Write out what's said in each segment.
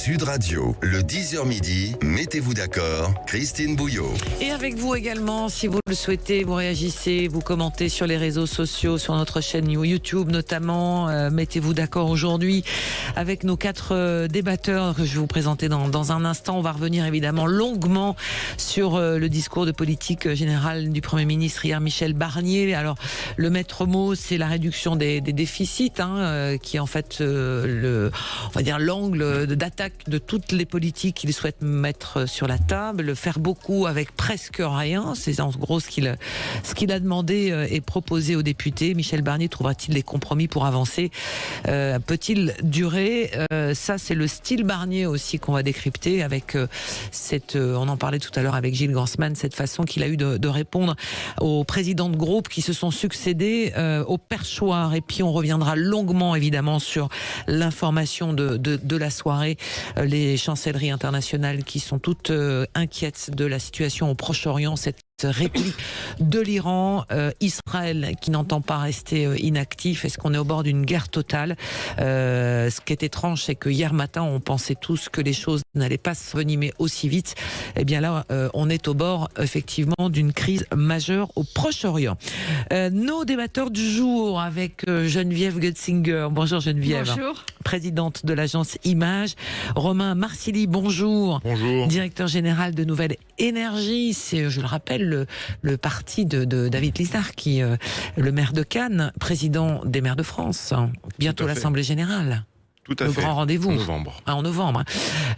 Sud Radio, le 10h midi, mettez-vous d'accord, Christine Bouillot. Et avec vous également, si vous le souhaitez, vous réagissez, vous commentez sur les réseaux sociaux, sur notre chaîne YouTube notamment. Mettez-vous d'accord aujourd'hui avec nos 4 débatteurs que je vais vous présenter dans un instant. On va revenir évidemment longuement sur le discours de politique générale du Premier ministre hier, Michel Barnier. Alors, le maître mot, c'est la réduction des déficits, qui est en fait on va dire l'angle d'attaque de toutes les politiques qu'il souhaite mettre sur la table, faire beaucoup avec presque rien. C'est en gros ce qu'il a demandé et proposé aux députés. Michel Barnier trouvera-t-il les compromis pour avancer? Peut-il durer? Ça, c'est le style Barnier aussi qu'on va décrypter avec on en parlait tout à l'heure avec Gilles Gansman, cette façon qu'il a eu de répondre aux présidents de groupe qui se sont succédés au perchoir. Et puis on reviendra longuement évidemment sur l'information de la soirée, les chancelleries internationales qui sont toutes inquiètes de la situation au Proche-Orient, cette réplique de l'Iran, Israël qui n'entend pas rester inactif. Est-ce qu'on est au bord d'une guerre totale? Ce qui est étrange, c'est que hier matin, on pensait tous que les choses n'allaient pas s'envenimer aussi vite. Eh bien là, on est au bord effectivement d'une crise majeure au Proche-Orient. Nos débatteurs du jour avec Geneviève Götzinger. Bonjour Geneviève. Bonjour. Présidente de l'agence Image. Romain Marcilly, bonjour. Bonjour. Directeur général de Nouvelle Énergie. C'est, je le rappelle, le parti de David Lisnard, qui le maire de Cannes, président des maires de France. Bientôt l'Assemblée générale. Tout à fait. Le grand rendez-vous. En novembre. En novembre.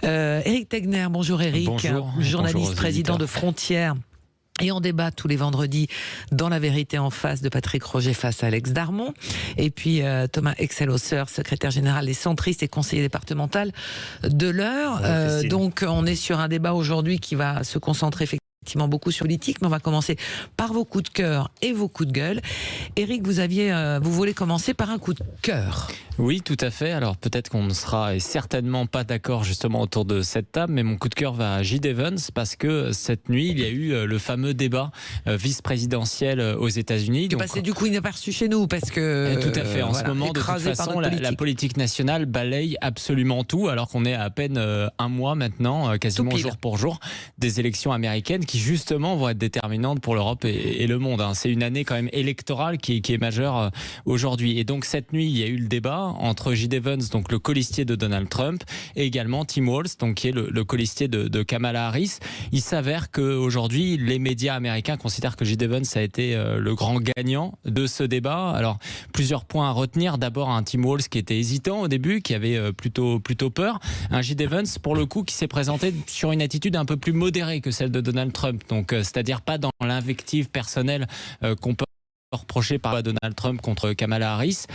Éric Tegner, bonjour Éric. Bonjour. Journaliste, Bonjour président de Frontières. Et on débat tous les vendredis dans La Vérité en face de Patrick Roger face à Alex Darmon. Et puis Thomas Excelhauser, secrétaire général des centristes et conseiller départemental de l'Eure. Donc on est sur un débat aujourd'hui qui va se concentrer effectivement beaucoup sur politique, mais on va commencer par vos coups de cœur et vos coups de gueule. Éric, vous voulez commencer par un coup de cœur? Oui, tout à fait. Alors peut-être qu'on ne sera certainement pas d'accord justement autour de cette table, mais mon coup de cœur va à J.D. Vance parce que cette nuit, il y a eu le fameux débat vice-présidentiel aux États-unis. Du coup, il n'est pas reçu chez nous parce que... Tout à fait. En ce moment, de toute façon, la politique nationale balaye absolument tout, alors qu'on est à peine un mois maintenant, quasiment jour pour jour, des élections américaines qui justement vont être déterminantes pour l'Europe et le monde. C'est une année quand même électorale qui est majeure aujourd'hui. Et donc cette nuit, il y a eu le débat entre J.D. Vance, donc le colistier de Donald Trump, et également Tim Walz, donc qui est le colistier de Kamala Harris. Il s'avère qu'aujourd'hui, les médias américains considèrent que J.D. Vance a été le grand gagnant de ce débat. Alors, plusieurs points à retenir. D'abord, un Tim Walz qui était hésitant au début, qui avait plutôt peur. Un J.D. Vance, pour le coup, qui s'est présenté sur une attitude un peu plus modérée que celle de Donald Trump. Donc, c'est-à-dire pas dans l'invective personnelle qu'on peut reproché par Donald Trump contre Kamala Harris,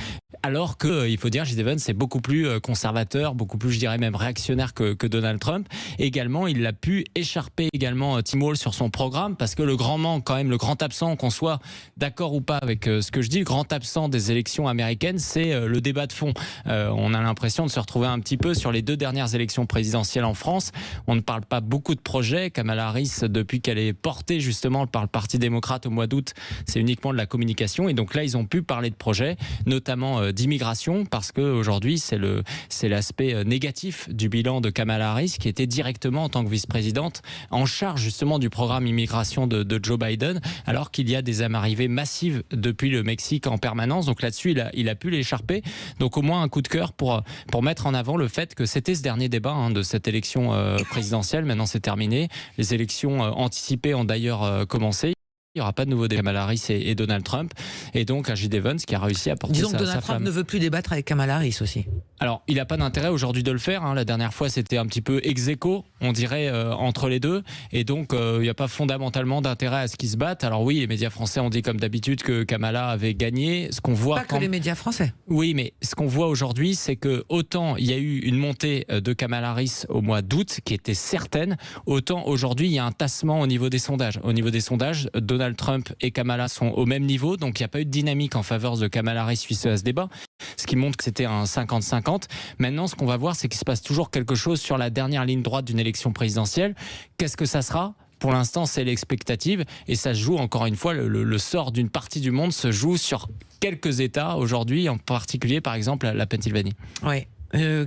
alors que, il faut dire, J.D. Vance est beaucoup plus conservateur, beaucoup plus, je dirais même réactionnaire que Donald Trump. Et également, il a pu écharper également Tim Walz sur son programme, parce que le grand manque, quand même, le grand absent, qu'on soit d'accord ou pas avec ce que je dis, le grand absent des élections américaines, c'est le débat de fond. On a l'impression de se retrouver un petit peu sur les 2 dernières élections présidentielles en France. On ne parle pas beaucoup de projets. Kamala Harris, depuis qu'elle est portée justement par le Parti démocrate au mois d'août, c'est uniquement de la communication. Et donc là, ils ont pu parler de projets, notamment d'immigration, parce qu'aujourd'hui, c'est l'aspect négatif du bilan de Kamala Harris, qui était directement, en tant que vice-présidente, en charge justement du programme immigration de Joe Biden, alors qu'il y a des arrivées massives depuis le Mexique en permanence. Donc là-dessus, il a pu l'écharper. Donc au moins un coup de cœur pour mettre en avant le fait que c'était ce dernier débat de cette élection présidentielle. Maintenant, c'est terminé. Les élections anticipées ont d'ailleurs commencé. Il n'y aura pas de nouveau débat Kamala Harris et Donald Trump. Et donc un J.D. Vance qui a réussi à porter sa femme. Donald Trump ne veut plus débattre avec Kamala Harris aussi. Alors, il n'a pas d'intérêt aujourd'hui de le faire. La dernière fois, c'était un petit peu ex-aequo, on dirait, entre les deux. Et donc, il n'y a pas fondamentalement d'intérêt à ce qu'ils se battent. Alors oui, les médias français ont dit comme d'habitude que Kamala avait gagné. Ce qu'on voit que les médias français. Oui, mais ce qu'on voit aujourd'hui, c'est que autant il y a eu une montée de Kamala Harris au mois d'août, qui était certaine, autant aujourd'hui, il y a un tassement au niveau des sondages. Au niveau des sondages, Donald Trump et Kamala sont au même niveau, donc il n'y a pas eu de dynamique en faveur de Kamala Harris suite à ce débat, ce qui montre que c'était un 50-50. Maintenant, ce qu'on va voir, c'est qu'il se passe toujours quelque chose sur la dernière ligne droite d'une élection présidentielle. Qu'est-ce que ça sera ? Pour l'instant, c'est l'expectative et ça se joue, encore une fois, le sort d'une partie du monde se joue sur quelques États aujourd'hui, en particulier, par exemple, la Pennsylvanie. Oui.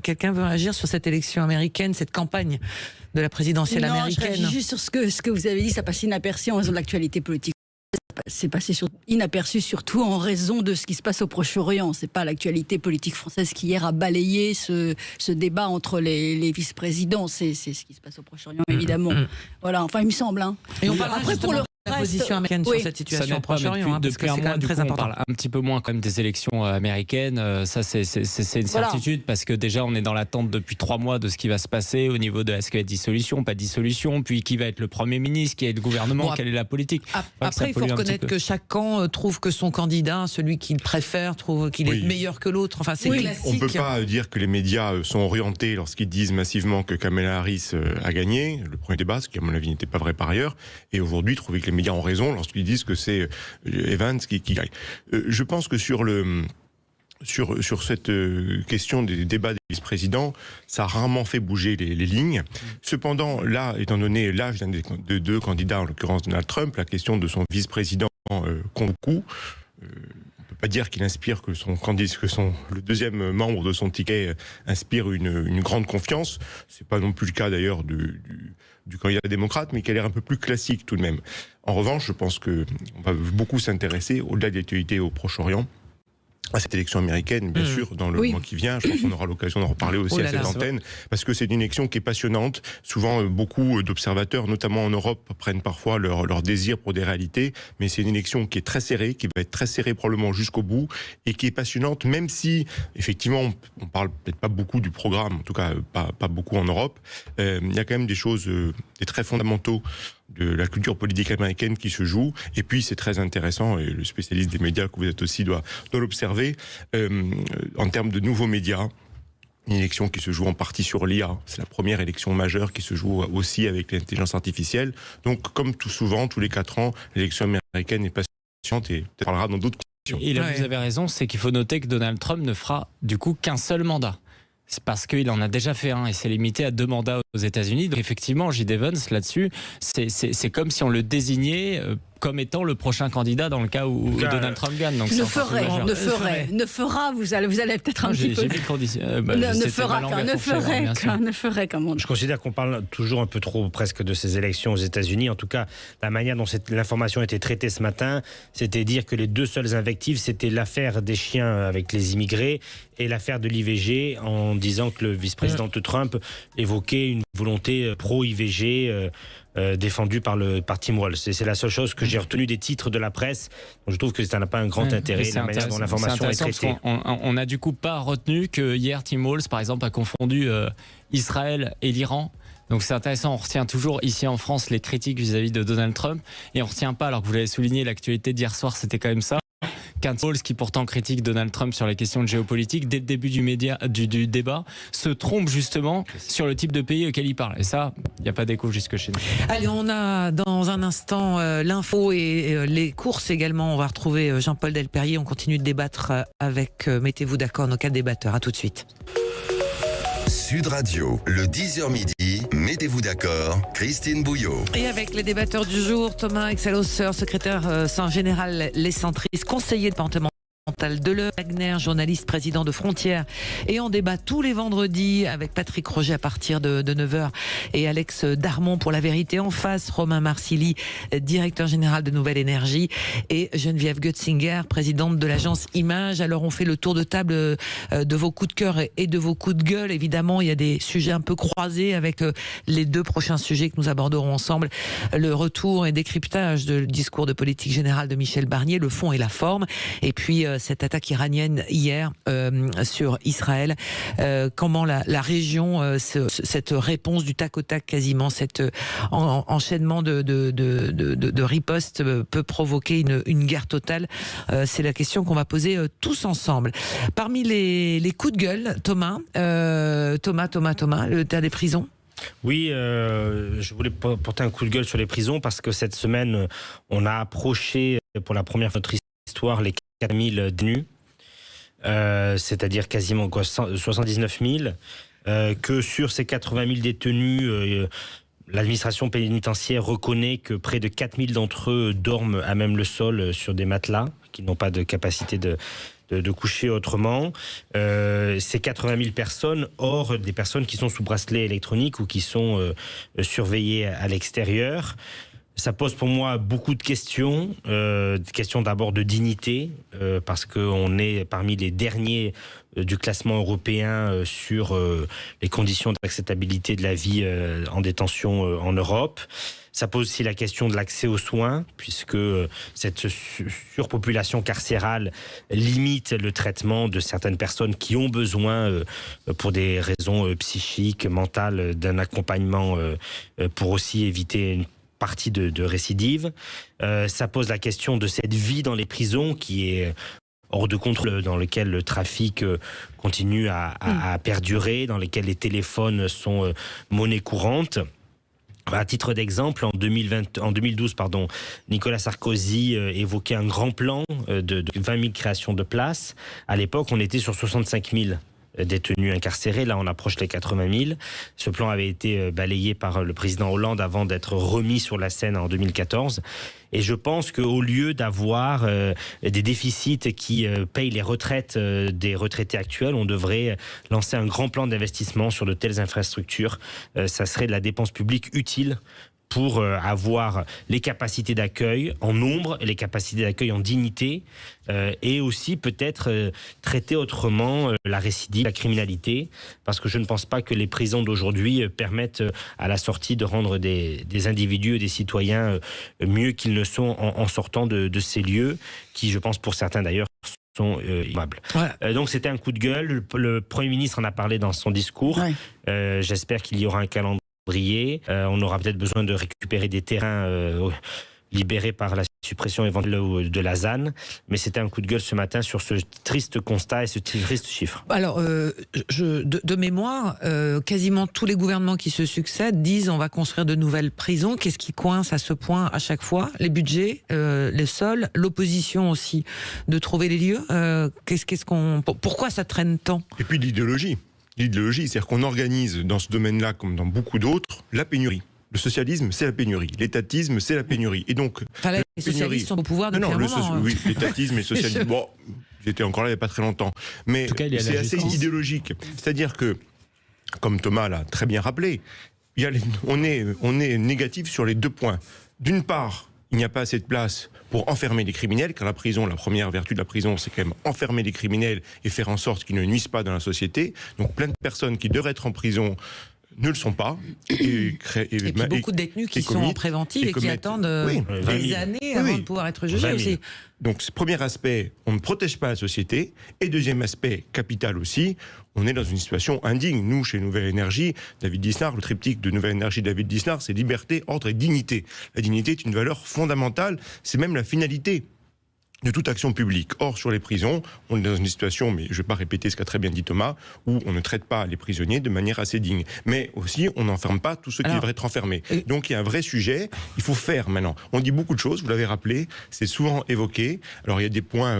Quelqu'un veut réagir sur cette élection américaine, cette campagne de la présidentielle américaine? Je réagis juste sur ce que vous avez dit, ça passe inaperçu en raison de l'actualité politique. C'est passé inaperçu surtout en raison de ce qui se passe au Proche-Orient. C'est pas l'actualité politique française qui hier a balayé ce débat entre les vice-présidents. C'est ce qui se passe au Proche-Orient, évidemment. Voilà, enfin il me semble. Et on parlera après pour la position américaine sur cette situation au Proche-Orient, parce que c'est quand même très important. On parle un petit peu moins quand même des élections américaines. Ça, c'est une certitude, parce que déjà, on est dans l'attente depuis 3 mois de ce qui va se passer au niveau de est-ce qu'il y a dissolution, pas dissolution, puis qui va être le Premier ministre, qui est le gouvernement, quelle est la politique. Après, il faut reconnaître que chaque camp trouve que son candidat, celui qu'il préfère, trouve qu'il est meilleur que l'autre. Enfin, c'est classique. On ne peut pas dire que les médias sont orientés lorsqu'ils disent massivement que Kamala Harris a gagné le premier débat, ce qui à mon avis n'était pas vrai par ailleurs, et aujourd'hui trouver que les médias ont raison lorsqu'ils disent que c'est Evans qui gagne. Je pense que sur cette question des débats des vice-présidents, ça a rarement fait bouger les lignes. Cependant, là, étant donné l'âge de 2 candidats, en l'occurrence Donald Trump, la question de son vice-président compte beaucoup. On ne peut pas dire qu'il inspire que le deuxième membre de son ticket inspire une grande confiance. C'est pas non plus le cas d'ailleurs du candidat démocrate, mais qui a l'air un peu plus classique tout de même. En revanche, je pense qu'on va beaucoup s'intéresser, au-delà de l'actualité au Proche-Orient, à cette élection américaine, bien sûr, dans le mois qui vient. Je pense qu'on aura l'occasion d'en reparler aussi à cette antenne, parce que c'est une élection qui est passionnante. Souvent, beaucoup d'observateurs, notamment en Europe, prennent parfois leur désir pour des réalités, mais c'est une élection qui est très serrée, qui va être très serrée probablement jusqu'au bout, et qui est passionnante, même si, effectivement, on parle peut-être pas beaucoup du programme, en tout cas pas beaucoup en Europe. Il y a quand même des choses, des traits fondamentaux de la culture politique américaine qui se joue, et puis c'est très intéressant, et le spécialiste des médias que vous êtes aussi doit l'observer, en termes de nouveaux médias, une élection qui se joue en partie sur l'IA, c'est la première élection majeure qui se joue aussi avec l'intelligence artificielle, donc comme tout souvent, tous les 4 ans, l'élection américaine est passionnante, et on parlera dans d'autres questions. Et là, vous avez raison, c'est qu'il faut noter que Donald Trump ne fera du coup qu'un seul mandat. C'est parce qu'il en a déjà fait un et c'est limité à 2 mandats aux États-Unis. Donc effectivement, J.D. Vance, là-dessus, c'est comme si on le désignait comme étant le prochain candidat dans le cas où Donald Trump gagne. Donc ne fera, vous allez peut-être un petit peu... J'ai mis condition. Ne ferait, comme on dit. Je considère qu'on parle toujours un peu trop presque de ces élections aux États-Unis. En tout cas, la manière dont l'information a été traitée ce matin, c'était dire que les 2 seules invectives, c'était l'affaire des chiens avec les immigrés et l'affaire de l'IVG, en disant que le vice-président Trump évoquait une volonté pro-IVG défendue par Tim Walz. C'est la seule chose que j'ai retenue des titres de la presse. Donc je trouve que ça n'a pas un grand intérêt, la manière dont l'information est traitée. On n'a du coup pas retenu que hier Tim Walz, par exemple, a confondu Israël et l'Iran. Donc c'est intéressant, on retient toujours ici en France les critiques vis-à-vis de Donald Trump, et on ne retient pas, alors que vous l'avez souligné, l'actualité d'hier soir, c'était quand même ça. Qu'un Walz, qui pourtant critique Donald Trump sur les questions de géopolitique, dès le début du débat, se trompe justement sur le type de pays auquel il parle. Et ça, il n'y a pas d'écho jusque chez nous. Allez, on a dans un instant l'info et les courses également. On va retrouver Jean-Paul Delperrier. On continue de débattre avec, mettez-vous d'accord, nos 4 débatteurs. À tout de suite. Sud Radio, le 10h midi, mettez-vous d'accord, Christine Bouillot. Et avec les débatteurs du jour, Thomas Excelhauser, secrétaire général Les Centristes, conseiller départemental de Wagner, journaliste, président de Frontières, et on débat tous les vendredis avec Patrick Roger à partir de 9h et Alex Darmon pour La Vérité en face, Romain Marsili, directeur général de Nouvelle Énergie, et Geneviève Götzinger, présidente de l'agence Image. Alors on fait le tour de table de vos coups de cœur et de vos coups de gueule. Évidemment, il y a des sujets un peu croisés avec les 2 prochains sujets que nous aborderons ensemble. Le retour et décryptage du discours de politique générale de Michel Barnier, le fond et la forme, et puis cette attaque iranienne hier sur Israël, comment la région, cette réponse du tac au tac quasiment, cet enchaînement de ripostes peut provoquer une guerre totale. C'est la question qu'on va poser tous ensemble. Parmi les coups de gueule, Thomas, le tas des prisons. Oui, je voulais porter un coup de gueule sur les prisons parce que cette semaine, on a approché pour la première fois de notre histoire les 4000 détenus, c'est-à-dire quasiment 79 000, que sur ces 80 000 détenus, l'administration pénitentiaire reconnaît que près de 4 000 d'entre eux dorment à même le sol sur des matelas, qui n'ont pas de capacité de coucher autrement. C'est 80 000 personnes, hors des personnes qui sont sous bracelet électronique ou qui sont surveillées à l'extérieur. Ça pose pour moi beaucoup de questions. Questions d'abord de dignité, parce qu'on est parmi les derniers du classement européen sur les conditions d'acceptabilité de la vie en détention en Europe. Ça pose aussi la question de l'accès aux soins, puisque cette surpopulation carcérale limite le traitement de certaines personnes qui ont besoin, pour des raisons psychiques, mentales, d'un accompagnement pour aussi éviter une partie de récidive. Ça pose la question de cette vie dans les prisons qui est hors de contrôle, dans lequel le trafic continue à perdurer, dans lesquels les téléphones sont monnaie courante. À titre d'exemple, en 2012, Nicolas Sarkozy évoquait un grand plan de 20 000 créations de places. À l'époque, on était sur 65 000 détenus incarcérés. Là, on approche les 80 000. Ce plan avait été balayé par le président Hollande avant d'être remis sur la scène en 2014. Et je pense qu'au lieu d'avoir des déficits qui payent les retraites des retraités actuels, on devrait lancer un grand plan d'investissement sur de telles infrastructures. Ça serait de la dépense publique utile pour avoir les capacités d'accueil en nombre, les capacités d'accueil en dignité, et aussi peut-être traiter autrement la récidive, la criminalité, parce que je ne pense pas que les prisons d'aujourd'hui permettent à la sortie de rendre des individus et des citoyens mieux qu'ils ne sont en sortant de ces lieux, qui, je pense pour certains d'ailleurs, sont immables. Ouais. Donc c'était un coup de gueule. Le Premier ministre en a parlé dans son discours. Ouais. J'espère qu'il y aura un calendrier. On aura peut-être besoin de récupérer des terrains libérés par la suppression éventuelle de la ZAN. Mais c'était un coup de gueule ce matin sur ce triste constat et ce triste chiffre. Alors, de mémoire, quasiment tous les gouvernements qui se succèdent disent on va construire de nouvelles prisons. Qu'est-ce qui coince à ce point à chaque fois? Les budgets, les sols, l'opposition aussi de trouver les lieux. Pourquoi ça traîne tant? Et puis l'idéologie. L'idéologie, c'est-à-dire qu'on organise dans ce domaine-là, comme dans beaucoup d'autres, la pénurie. Le socialisme, c'est la pénurie. L'étatisme, c'est la pénurie. Et donc, les socialistes sont au pouvoir depuis un moment. Oui, l'étatisme et le socialisme. Bon, j'étais encore là il n'y a pas très longtemps. Mais c'est assez idéologique. C'est-à-dire que, comme Thomas l'a très bien rappelé, on est négatif sur les deux points. D'une part, il n'y a pas assez de place pour enfermer les criminels, car la prison, la première vertu de la prison, c'est quand même enfermer les criminels et faire en sorte qu'ils ne nuisent pas dans la société. Donc plein de personnes qui devraient être en prison ne le sont pas. Et puis beaucoup de détenus qui sont en préventive et qui attendent des années avant de pouvoir être jugés aussi. Donc, premier aspect, on ne protège pas la société. Et deuxième aspect, capital aussi, on est dans une situation indigne. Nous, chez Nouvelle Énergie, David Lisnard, le triptyque de Nouvelle Énergie David Lisnard, c'est liberté, ordre et dignité. La dignité est une valeur fondamentale, c'est même la finalité de toute action publique. Or, sur les prisons, on est dans une situation, mais je ne vais pas répéter ce qu'a très bien dit Thomas, où on ne traite pas les prisonniers de manière assez digne. Mais aussi, on n'enferme pas tous ceux qui devraient être enfermés. Donc, il y a un vrai sujet. Il faut faire maintenant. On dit beaucoup de choses, vous l'avez rappelé, c'est souvent évoqué. Alors, il y a des points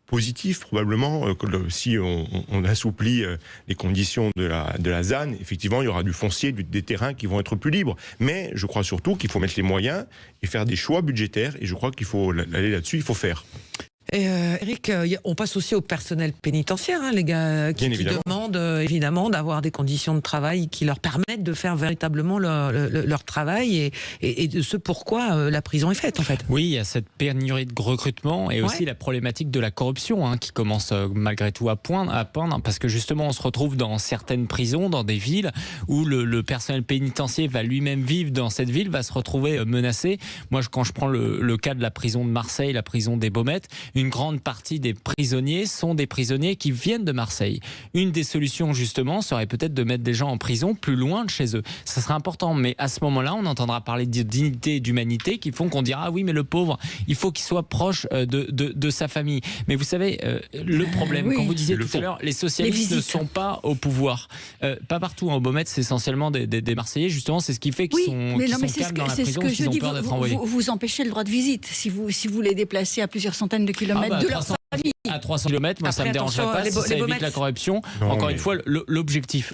positif probablement, que si on assouplit les conditions de la ZAN, effectivement il y aura du foncier, des terrains qui vont être plus libres. Mais je crois surtout qu'il faut mettre les moyens et faire des choix budgétaires, et je crois qu'il faut aller là-dessus, il faut faire. Et Eric, on passe aussi au personnel pénitentiaire, hein, les gars qui demandent évidemment d'avoir des conditions de travail qui leur permettent de faire véritablement leur travail et de ce pourquoi la prison est faite en fait. Oui, il y a cette pénurie de recrutement et aussi la problématique de la corruption qui commence malgré tout à poindre, parce que justement on se retrouve dans certaines prisons, dans des villes où le personnel pénitentiaire va lui-même vivre dans cette ville, va se retrouver menacé. Moi, quand je prends le cas de la prison de Marseille, la prison des Baumettes, une grande partie des prisonniers sont des prisonniers qui viennent de Marseille. Une des solutions, justement, serait peut-être de mettre des gens en prison plus loin de chez eux. Ça serait important, mais à ce moment-là, on entendra parler de dignité et d'humanité qui font qu'on dira « Ah oui, mais le pauvre, il faut qu'il soit proche de sa famille. » Mais vous savez, le problème, quand vous disiez tout à l'heure, les socialistes ne sont pas au pouvoir. Pas partout, en Baumettes, c'est essentiellement des Marseillais. Justement, c'est ce qui fait qu'ils sont calmes dans la prison, qu'ils ont peur d'être envoyés. Vous empêchez le droit de visite si vous les déplacez à plusieurs centaines de kilomètres de leur à 300 km, moi ça me dérangerait pas si ça évite la corruption. Encore une fois, l'objectif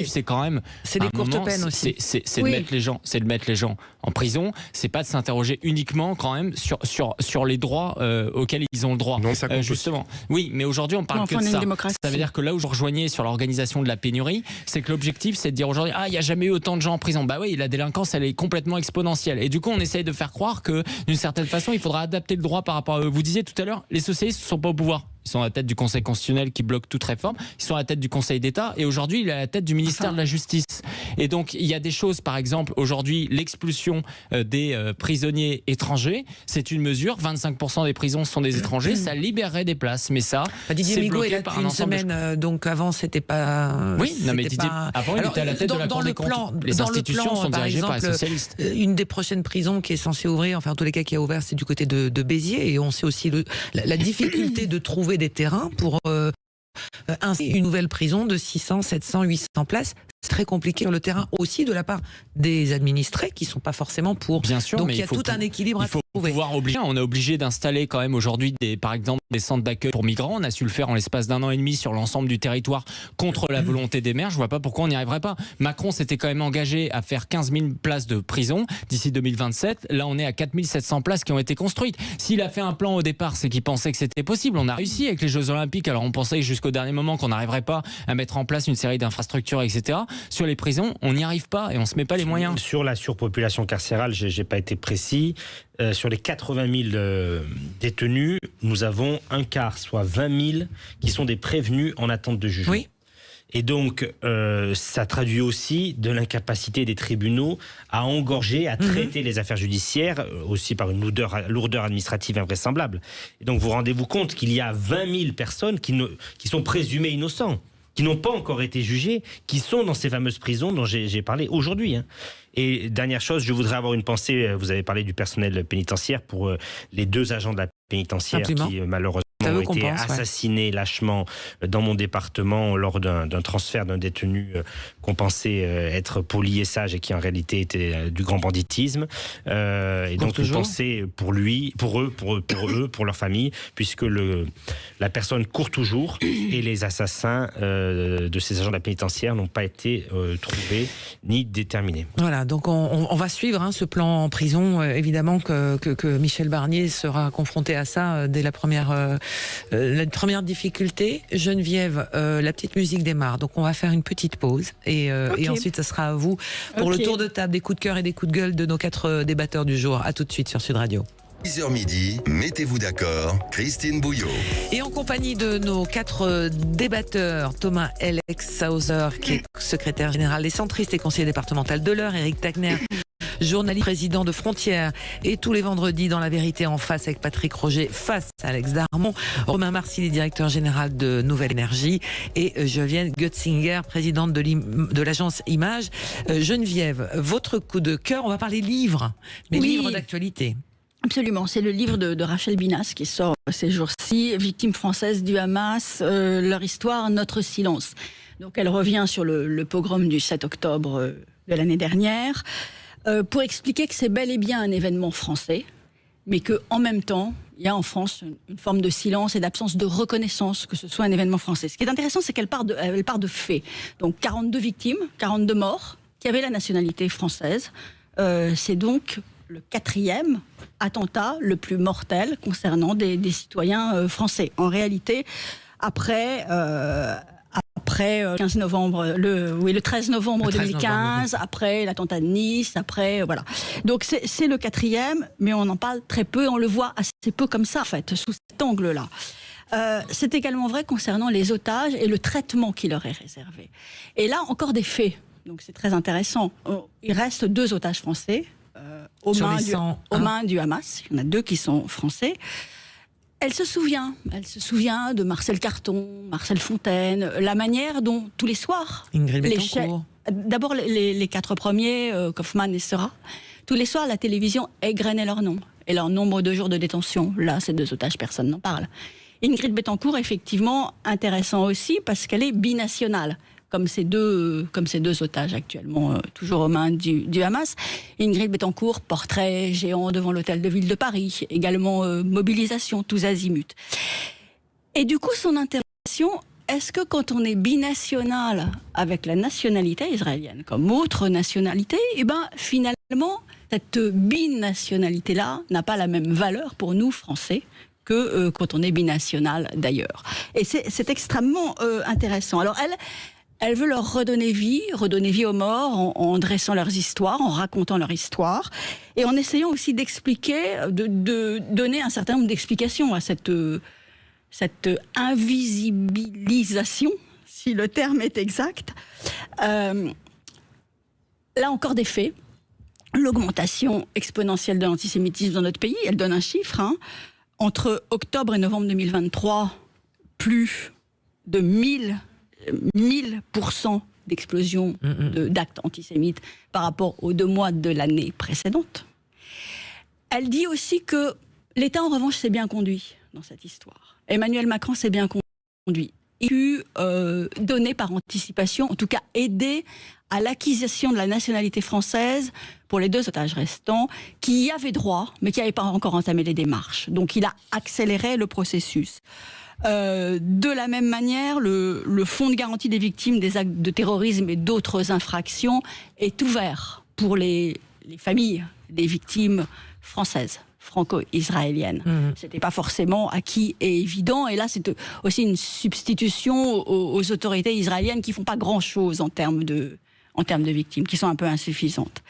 c'est quand même... C'est des courtes peines aussi. C'est de mettre les gens en prison, c'est pas de s'interroger uniquement quand même sur les droits auxquels ils ont le droit. Non, ça justement. Oui, mais aujourd'hui on parle que de ça. Ça veut dire que là où je rejoignais sur l'organisation de la pénurie, c'est que l'objectif c'est de dire aujourd'hui, il n'y a jamais eu autant de gens en prison. Bah oui, la délinquance elle est complètement exponentielle. Et du coup on essaye de faire croire que d'une certaine façon il faudra adapter le droit par rapport à eux. Vous disiez tout à l'heure, les socialistes ne sont pas au pouvoir. Ils sont à la tête du Conseil constitutionnel qui bloque toute réforme. Ils sont à la tête du Conseil d'État et aujourd'hui, il est à la tête du ministère de la Justice. Et donc, il y a des choses, par exemple, aujourd'hui, l'expulsion des prisonniers étrangers, c'est une mesure. 25% des prisons sont des étrangers. Ça libérerait des places. Mais ça, Didier Migaud est là depuis une semaine, donc avant, c'était pas... Oui, non, mais Didier, avant, il était à la tête de la Cour des comptes. Les institutions sont dirigées par les socialistes. Une des prochaines prisons qui est censée ouvrir, enfin, en tous les cas, qui a ouvert, c'est du côté de Béziers. Et on sait aussi la difficulté de trouver des terrains pour une nouvelle prison de 600, 700, 800 places. C'est très compliqué sur le terrain aussi de la part des administrés qui ne sont pas forcément pour. Bien sûr, donc mais il y a tout un équilibre à trouver. On est obligé d'installer quand même aujourd'hui par exemple des centres d'accueil pour migrants. On a su le faire en l'espace d'1 an et demi sur l'ensemble du territoire contre la volonté des maires. Je ne vois pas pourquoi on n'y arriverait pas. Macron s'était quand même engagé à faire 15 000 places de prison d'ici 2027. Là, on est à 4 700 places qui ont été construites. S'il a fait un plan au départ, c'est qu'il pensait que c'était possible. On a réussi avec les Jeux Olympiques. Alors on pensait jusqu'au dernier moment qu'on n'arriverait pas à mettre en place une série d'infrastructures, etc. Sur les prisons, on n'y arrive pas et on ne se met pas les moyens. Sur la surpopulation carcérale, je n'ai pas été précis. Sur les 80 000 détenus, nous avons un quart, soit 20 000, qui sont des prévenus en attente de jugement. Oui. Et donc, ça traduit aussi de l'incapacité des tribunaux à engorger, à traiter les affaires judiciaires, aussi par une lourdeur administrative invraisemblable. Et donc, vous rendez-vous compte qu'il y a 20 000 personnes qui sont présumées innocents, qui n'ont pas encore été jugés, qui sont dans ces fameuses prisons dont j'ai parlé aujourd'hui. Et dernière chose, je voudrais avoir une pensée, vous avez parlé du personnel pénitentiaire pour les 2 agents de la pénitentiaire qui malheureusement ont été assassinés lâchement dans mon département lors d'un transfert d'un détenu qu'on pensait être poli et sage et qui en réalité était du grand banditisme. Et donc une pensée pour lui, pour eux, pour leur famille, puisque la personne court toujours et les assassins de ces agents de la pénitentiaire n'ont pas été trouvés ni déterminés. Voilà, donc on va suivre ce plan en prison. Évidemment que Michel Barnier sera confronté à ça dès la première difficulté. Geneviève, la petite musique démarre, donc on va faire une petite pause et ensuite ça sera à vous pour le tour de table des coups de cœur et des coups de gueule de nos 4 débatteurs du jour. À tout de suite sur Sud Radio. 10h midi, mettez-vous d'accord, Christine Bouillot. Et en compagnie de nos 4 débatteurs, Thomas Elexhauser, qui est secrétaire général des centristes et conseiller départemental de l'Eure, Éric Tagner, journaliste président de Frontières, et tous les vendredis dans La Vérité en face avec Patrick Roger, face à Alex Darmon, Romain Marcilly, directeur général de Nouvelle Énergie, et Geneviève Götzinger, présidente de l'agence Image. Geneviève, votre coup de cœur, on va parler livres, mais livres d'actualité. Absolument, c'est le livre de Rachel Binas qui sort ces jours-ci, Victimes françaises du Hamas, leur histoire, notre silence. Donc elle revient sur le pogrom du 7 octobre de l'année dernière, pour expliquer que c'est bel et bien un événement français, mais qu'en même temps, il y a en France une forme de silence et d'absence de reconnaissance que ce soit un événement français. Ce qui est intéressant, c'est qu'elle part de faits. Donc 42 victimes, 42 morts, qui avaient la nationalité française. C'est donc le 4e attentat le plus mortel concernant des citoyens français. En réalité, après 15 novembre, le 13 novembre 2015, après l'attentat de Nice, après voilà. Donc c'est le 4e, mais on en parle très peu, on le voit assez peu comme ça en fait, sous cet angle-là. C'est également vrai concernant les otages et le traitement qui leur est réservé. Et là encore des faits, donc c'est très intéressant. Il reste 2 otages français. Aux mains du Hamas. Il y en a 2 qui sont français. Elle se souvient de Marcel Carton, Marcel Fontaine, la manière dont tous les soirs, Ingrid Betancourt. D'abord les 4 premiers, Kaufmann et Seurat, tous les soirs la télévision égrenait leur nom et leur nombre de jours de détention. Là, ces 2 otages, personne n'en parle. Ingrid Betancourt, effectivement, intéressant aussi parce qu'elle est binationale. Comme ces deux otages actuellement, toujours aux mains du Hamas. Ingrid Betancourt, portrait géant devant l'hôtel de ville de Paris, également mobilisation tous azimuts. Et du coup, son interrogation, est-ce que quand on est binational avec la nationalité israélienne comme autre nationalité, finalement, cette binationalité-là n'a pas la même valeur pour nous, Français, que quand on est binational d'ailleurs. Et c'est extrêmement intéressant. Alors elle veut leur redonner vie aux morts en dressant leurs histoires, en racontant leur histoire, et en essayant aussi d'expliquer, de donner un certain nombre d'explications à cette invisibilisation, si le terme est exact. Là encore des faits. L'augmentation exponentielle de l'antisémitisme dans notre pays, elle donne un chiffre. Entre octobre et novembre 2023, plus de 1000% d'explosion d'actes antisémites par rapport aux 2 mois de l'année précédente. Elle dit aussi que l'État, en revanche, s'est bien conduit dans cette histoire. Emmanuel Macron s'est bien conduit. Il a pu donner par anticipation, en tout cas aider à l'acquisition de la nationalité française pour les 2 otages restants, qui y avaient droit, mais qui n'avaient pas encore entamé les démarches. Donc il a accéléré le processus. De la même manière, le fonds de garantie des victimes des actes de terrorisme et d'autres infractions est ouvert pour les familles des victimes françaises, franco-israéliennes. C'était pas forcément acquis et évident. Et là, c'est aussi une substitution aux autorités israéliennes qui font pas grand-chose en termes de victimes, qui sont un peu insuffisantes.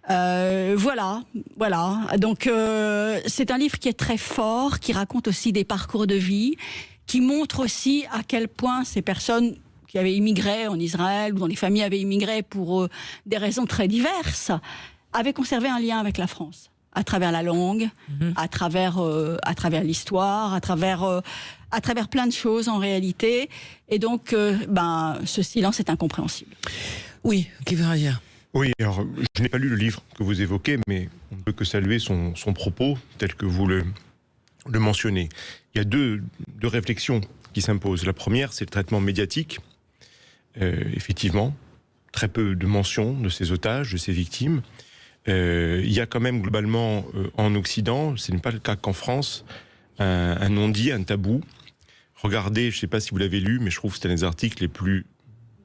Voilà. Donc, c'est un livre qui est très fort, qui raconte aussi des parcours de vie, qui montre aussi à quel point ces personnes qui avaient immigré en Israël, ou dont les familles avaient immigré pour des raisons très diverses, avaient conservé un lien avec la France, à travers la langue, à travers l'histoire, à travers plein de choses en réalité. Et donc, ce silence est incompréhensible. Oui, qui veut réagir ? Oui, alors je n'ai pas lu le livre que vous évoquez, mais on ne peut que saluer son propos tel que vous le mentionnez. Il y a deux réflexions qui s'imposent. La première, c'est le traitement médiatique. Effectivement, très peu de mentions de ces otages, de ces victimes. Il y a quand même globalement en Occident, ce n'est pas le cas qu'en France, un non-dit, un tabou. Regardez, je ne sais pas si vous l'avez lu, mais je trouve que c'est un des articles les plus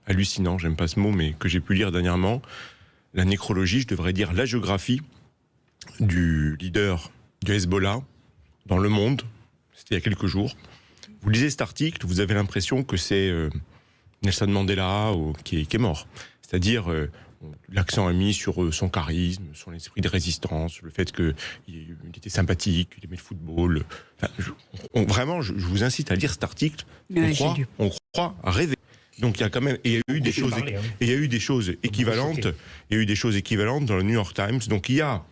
hallucinants, j'aime pas ce mot, mais que j'ai pu lire dernièrement. La nécrologie, je devrais dire la géographie du leader du Hezbollah dans le monde. C'était il y a quelques jours. Vous lisez cet article, vous avez l'impression que c'est Nelson Mandela qui est mort. C'est-à-dire, l'accent est mis sur son charisme, son esprit de résistance, le fait qu'il était sympathique, qu'il aimait le football. Vraiment, je vous incite à lire cet article. On croit rêver. Donc il y a quand même, et il y a eu des choses, et il y a eu des choses équivalentes. Il y a eu des choses équivalentes dans le New York Times. Donc il y a,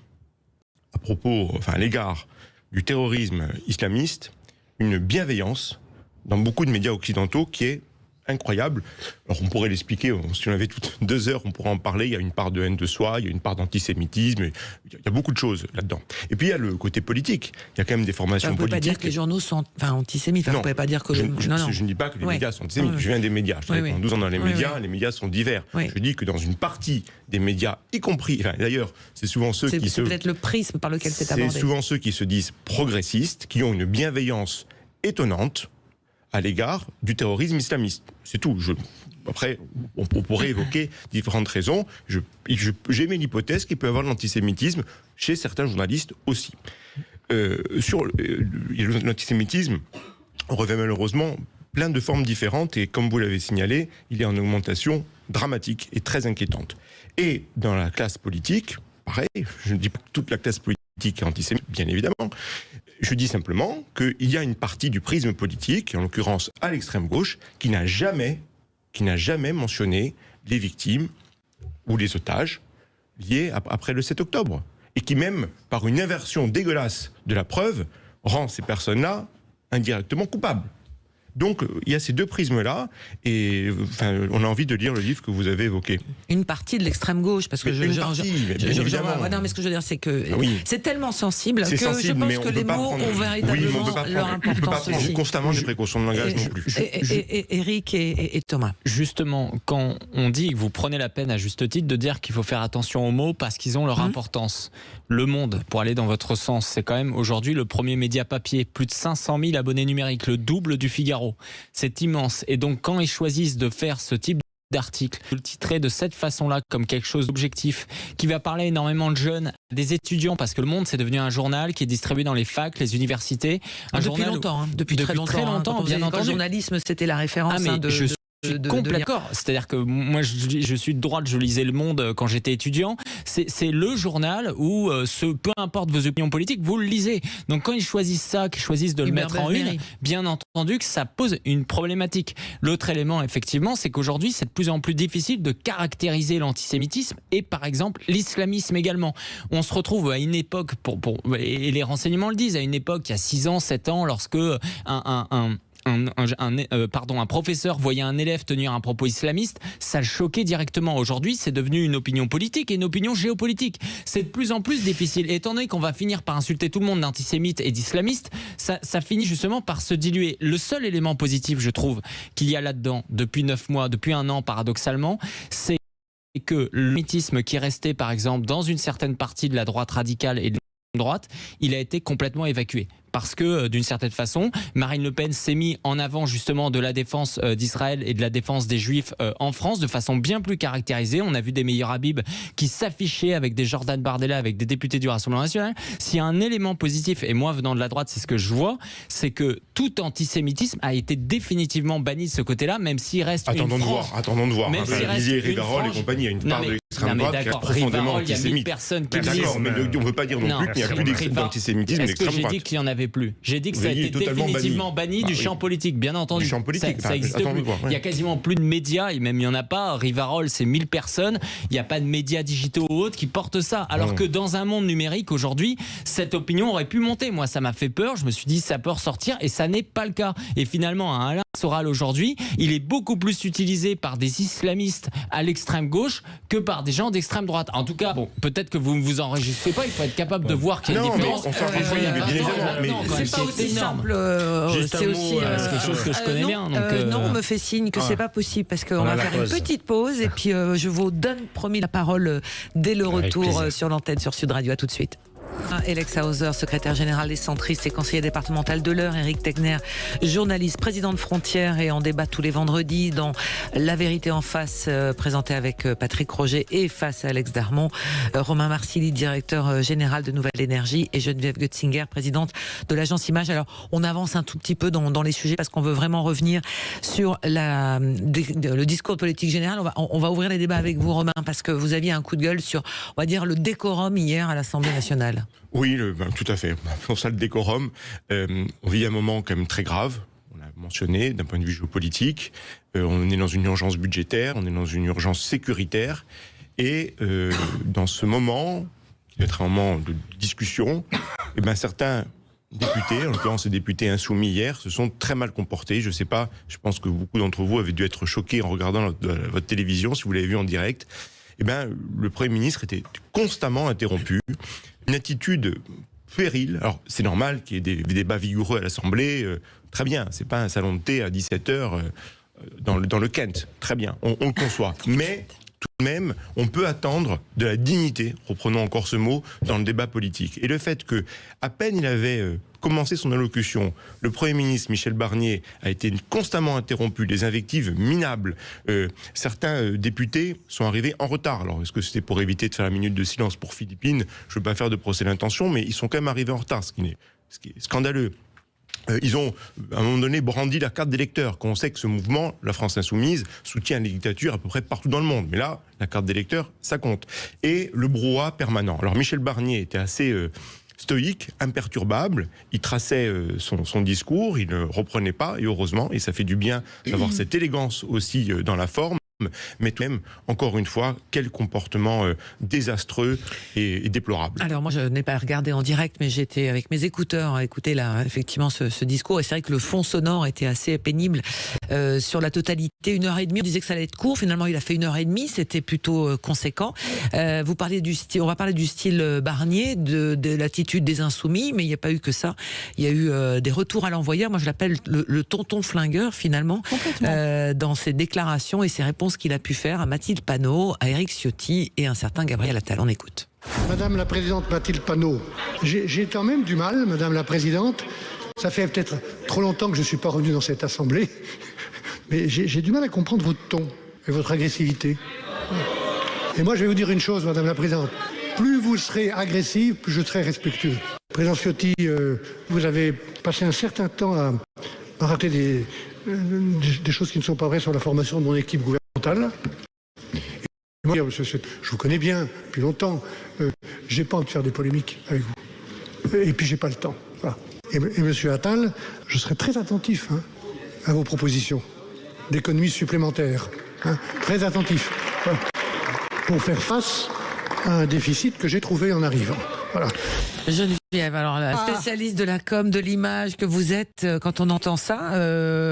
à l'égard du terrorisme islamiste, une bienveillance dans beaucoup de médias occidentaux qui est incroyable. Alors on pourrait l'expliquer, si on avait toutes 2 heures, on pourrait en parler. Il y a une part de haine de soi, il y a une part d'antisémitisme, il y a beaucoup de choses là-dedans. Et puis il y a le côté politique. Il y a quand même des formations politiques. Vous ne pouvez pas dire que les journaux sont antisémites. Vous ne pouvez pas dire que... Je ne dis pas que les médias sont antisémites. Je viens des médias. Je travaille pendant 12 ans dans les médias sont divers. Je dis que dans une partie des médias, y compris... d'ailleurs, c'est souvent ceux qui C'est peut-être le prisme par lequel c'est abordé. C'est souvent ceux qui se disent progressistes, qui ont une bienveillance étonnante à l'égard du terrorisme islamiste. C'est tout. Après, on pourrait évoquer différentes raisons. J'émets l'hypothèse qu'il peut y avoir de l'antisémitisme chez certains journalistes aussi. Sur l'antisémitisme, on revêt malheureusement plein de formes différentes et comme vous l'avez signalé, il est en augmentation dramatique et très inquiétante. Et dans la classe politique, pareil, je ne dis pas que toute la classe politique est antisémite, bien évidemment. Je dis simplement qu'il y a une partie du prisme politique, en l'occurrence à l'extrême gauche, qui n'a jamais mentionné les victimes ou les otages liés après le 7 octobre. Et qui même, par une inversion dégueulasse de la preuve, rend ces personnes-là indirectement coupables. Donc il y a ces 2 prismes-là, et on a envie de lire le livre que vous avez évoqué. une partie de l'extrême gauche, parce que non, mais ce que je veux dire, c'est que c'est tellement sensible que je pense que les mots ont véritablement leur importance aussi. Constamment des précautions de langage non plus. Éric et Thomas. Justement, quand on dit que vous prenez la peine à juste titre de dire qu'il faut faire attention aux mots parce qu'ils ont leur importance. Le Monde, pour aller dans votre sens, c'est quand même aujourd'hui le premier média papier, plus de 500 000 abonnés numériques, le double du Figaro. C'est immense. Et donc quand ils choisissent de faire ce type d'article, de le titrer de cette façon-là comme quelque chose d'objectif, qui va parler énormément de jeunes, des étudiants, parce que Le Monde c'est devenu un journal qui est distribué dans les facs, les universités. Depuis longtemps, depuis très longtemps, bien entendu. Le journalisme, c'était la référence. Je suis complètement d'accord. C'est-à-dire que moi, je suis de droite, je lisais Le Monde quand j'étais étudiant. C'est le journal où, peu importe vos opinions politiques, vous le lisez. Donc quand ils choisissent ça, qu'ils choisissent de le mettre en une, bien entendu que ça pose une problématique. L'autre élément, effectivement, c'est qu'aujourd'hui, c'est de plus en plus difficile de caractériser l'antisémitisme et, par exemple, l'islamisme également. On se retrouve à une époque, et les renseignements le disent, à une époque, il y a 6 ans, 7 ans, lorsque un professeur voyait un élève tenir un propos islamiste, ça le choquait directement. Aujourd'hui, c'est devenu une opinion politique et une opinion géopolitique. C'est de plus en plus difficile. Et étant donné qu'on va finir par insulter tout le monde d'antisémites et d'islamistes, ça finit justement par se diluer. Le seul élément positif, je trouve, qu'il y a là-dedans, depuis 9 mois, depuis 1 an, paradoxalement, c'est que l'antisémitisme qui restait, par exemple, dans une certaine partie de la droite radicale et de la droite, il a été complètement évacué. Parce que, d'une certaine façon, Marine Le Pen s'est mis en avant justement de la défense d'Israël et de la défense des Juifs en France de façon bien plus caractérisée. On a vu des meilleurs Habib qui s'affichaient avec des Jordan Bardella, avec des députés du Rassemblement national. S'il y a un élément positif, et moi venant de la droite, c'est ce que je vois, c'est que tout antisémitisme a été définitivement banni de ce côté-là, même s'il reste Attendons de voir. Même s'il reste Rivarol et compagnie, il y a une part de l'extrême droite qui est profondément antisémite. Il y a 1000 personnes qui d'accord, mais on ne peut pas dire non plus qu'il n'y a plus d'antisémitisme d'extrême droite. Est-ce que j'ai dit qu'il n'y en avait plus? J'ai dit que ça a été définitivement banni du champ politique, bien entendu. Du champ politique, ça existe plus. Il y a quasiment plus de médias, et même il n'y en a pas. Rivarol, c'est 1000 personnes. Il n'y a pas de médias digitaux ou autres qui portent ça. Alors que dans un monde numérique, aujourd'hui, cette opinion aurait pu monter. Moi, ça m'a fait peur. Je me suis dit, ça peut ressortir, et ça n'est pas le cas. Et finalement, un Alain Soral aujourd'hui, il est beaucoup plus utilisé par des islamistes à l'extrême gauche que par des gens d'extrême droite. En tout cas, peut-être que vous ne vous enregistrez pas. Il faut être capable de voir qu'il y a une différence. On s'enregistre, bien évidemment. C'est pas aussi simple. C'est aussi quelque chose que je connais bien. Non, on me fait signe que c'est pas possible parce qu'on va faire une petite pause et puis je vous donne promis la parole dès le retour sur l'antenne sur Sud Radio. À tout de suite. Alex Hauser, secrétaire général des centristes et conseiller départemental de l'Eure, Éric Tegner, journaliste, président de Frontières, et en débat tous les vendredis dans La Vérité en face, présenté avec Patrick Roger et face à Alex Darmon, Romain Marcilly, directeur général de Nouvelle Énergie, et Geneviève Götzinger, présidente de l'agence Image. Alors, on avance un tout petit peu dans les sujets parce qu'on veut vraiment revenir sur le discours politique général. On va ouvrir les débats avec vous, Romain, parce que vous aviez un coup de gueule sur, on va dire, le décorum hier à l'Assemblée nationale. Oui, tout à fait. Pour ça, le décorum, on vit un moment quand même très grave. On l'a mentionné d'un point de vue géopolitique. On est dans une urgence budgétaire, on est dans une urgence sécuritaire. Et dans ce moment, qui va être un moment de discussion, certains députés, en l'occurrence les députés insoumis hier, se sont très mal comportés. Je ne sais pas, je pense que beaucoup d'entre vous avez dû être choqués en regardant votre télévision, si vous l'avez vu en direct. Le Premier ministre était constamment interrompu. Une attitude puérile. Alors, c'est normal qu'il y ait des débats vigoureux à l'Assemblée. Très bien, c'est pas un salon de thé à 17h dans le Kent. Très bien, on le conçoit. Mais tout de même, on peut attendre de la dignité, reprenons encore ce mot, dans le débat politique. Et le fait que, à peine il avait commencé son allocution, le Premier ministre Michel Barnier a été constamment interrompu, des invectives minables. Certains députés sont arrivés en retard. Alors, est-ce que c'était pour éviter de faire la minute de silence pour Philippine? Je ne veux pas faire de procès d'intention, mais ils sont quand même arrivés en retard, ce qui est scandaleux. Ils ont, à un moment donné, brandi la carte d'électeur. Quand on sait que ce mouvement, la France Insoumise, soutient les dictatures à peu près partout dans le monde. Mais là, la carte d'électeur, ça compte. Et le brouhaha permanent. Alors, Michel Barnier était assez stoïque, imperturbable. Il traçait son discours, il ne reprenait pas, et heureusement, et ça fait du bien d'avoir cette élégance aussi dans la forme. Mais tout de même, encore une fois, quel comportement désastreux et déplorable. Alors moi, je n'ai pas regardé en direct, mais j'étais avec mes écouteurs à écouter effectivement ce discours. Et c'est vrai que le fond sonore était assez pénible. sur la totalité, 1h30. On disait que ça allait être court. Finalement, il a fait 1h30. C'était plutôt conséquent. On va parler du style Barnier, de l'attitude des Insoumis, mais il n'y a pas eu que ça. Il y a eu des retours à l'envoyeur. Moi, je l'appelle le tonton flingueur, finalement, dans ses déclarations et ses réponses qu'il a pu faire à Mathilde Panot, à Éric Ciotti et un certain Gabriel Attal. On écoute. Madame la Présidente Mathilde Panot, j'ai quand même du mal, Madame la Présidente. Ça fait peut-être trop longtemps que je ne suis pas revenu dans cette Assemblée, mais j'ai du mal à comprendre votre ton et votre agressivité. Et moi, je vais vous dire une chose, Madame la Présidente. Plus vous serez agressive, plus je serai respectueux. Président Ciotti, vous avez passé un certain temps à rater des choses qui ne sont pas vraies sur la formation de mon équipe gouvernementale. Et moi, je vous connais bien depuis longtemps. J'ai pas envie de faire des polémiques avec vous. Et puis, j'ai pas le temps. Voilà. Et Monsieur Attal, je serai très attentif à vos propositions d'économies supplémentaires. Très attentif. Voilà. Pour faire face à un déficit que j'ai trouvé en arrivant. Voilà. Geneviève, alors la spécialiste de la com, de l'image que vous êtes, quand on entend ça,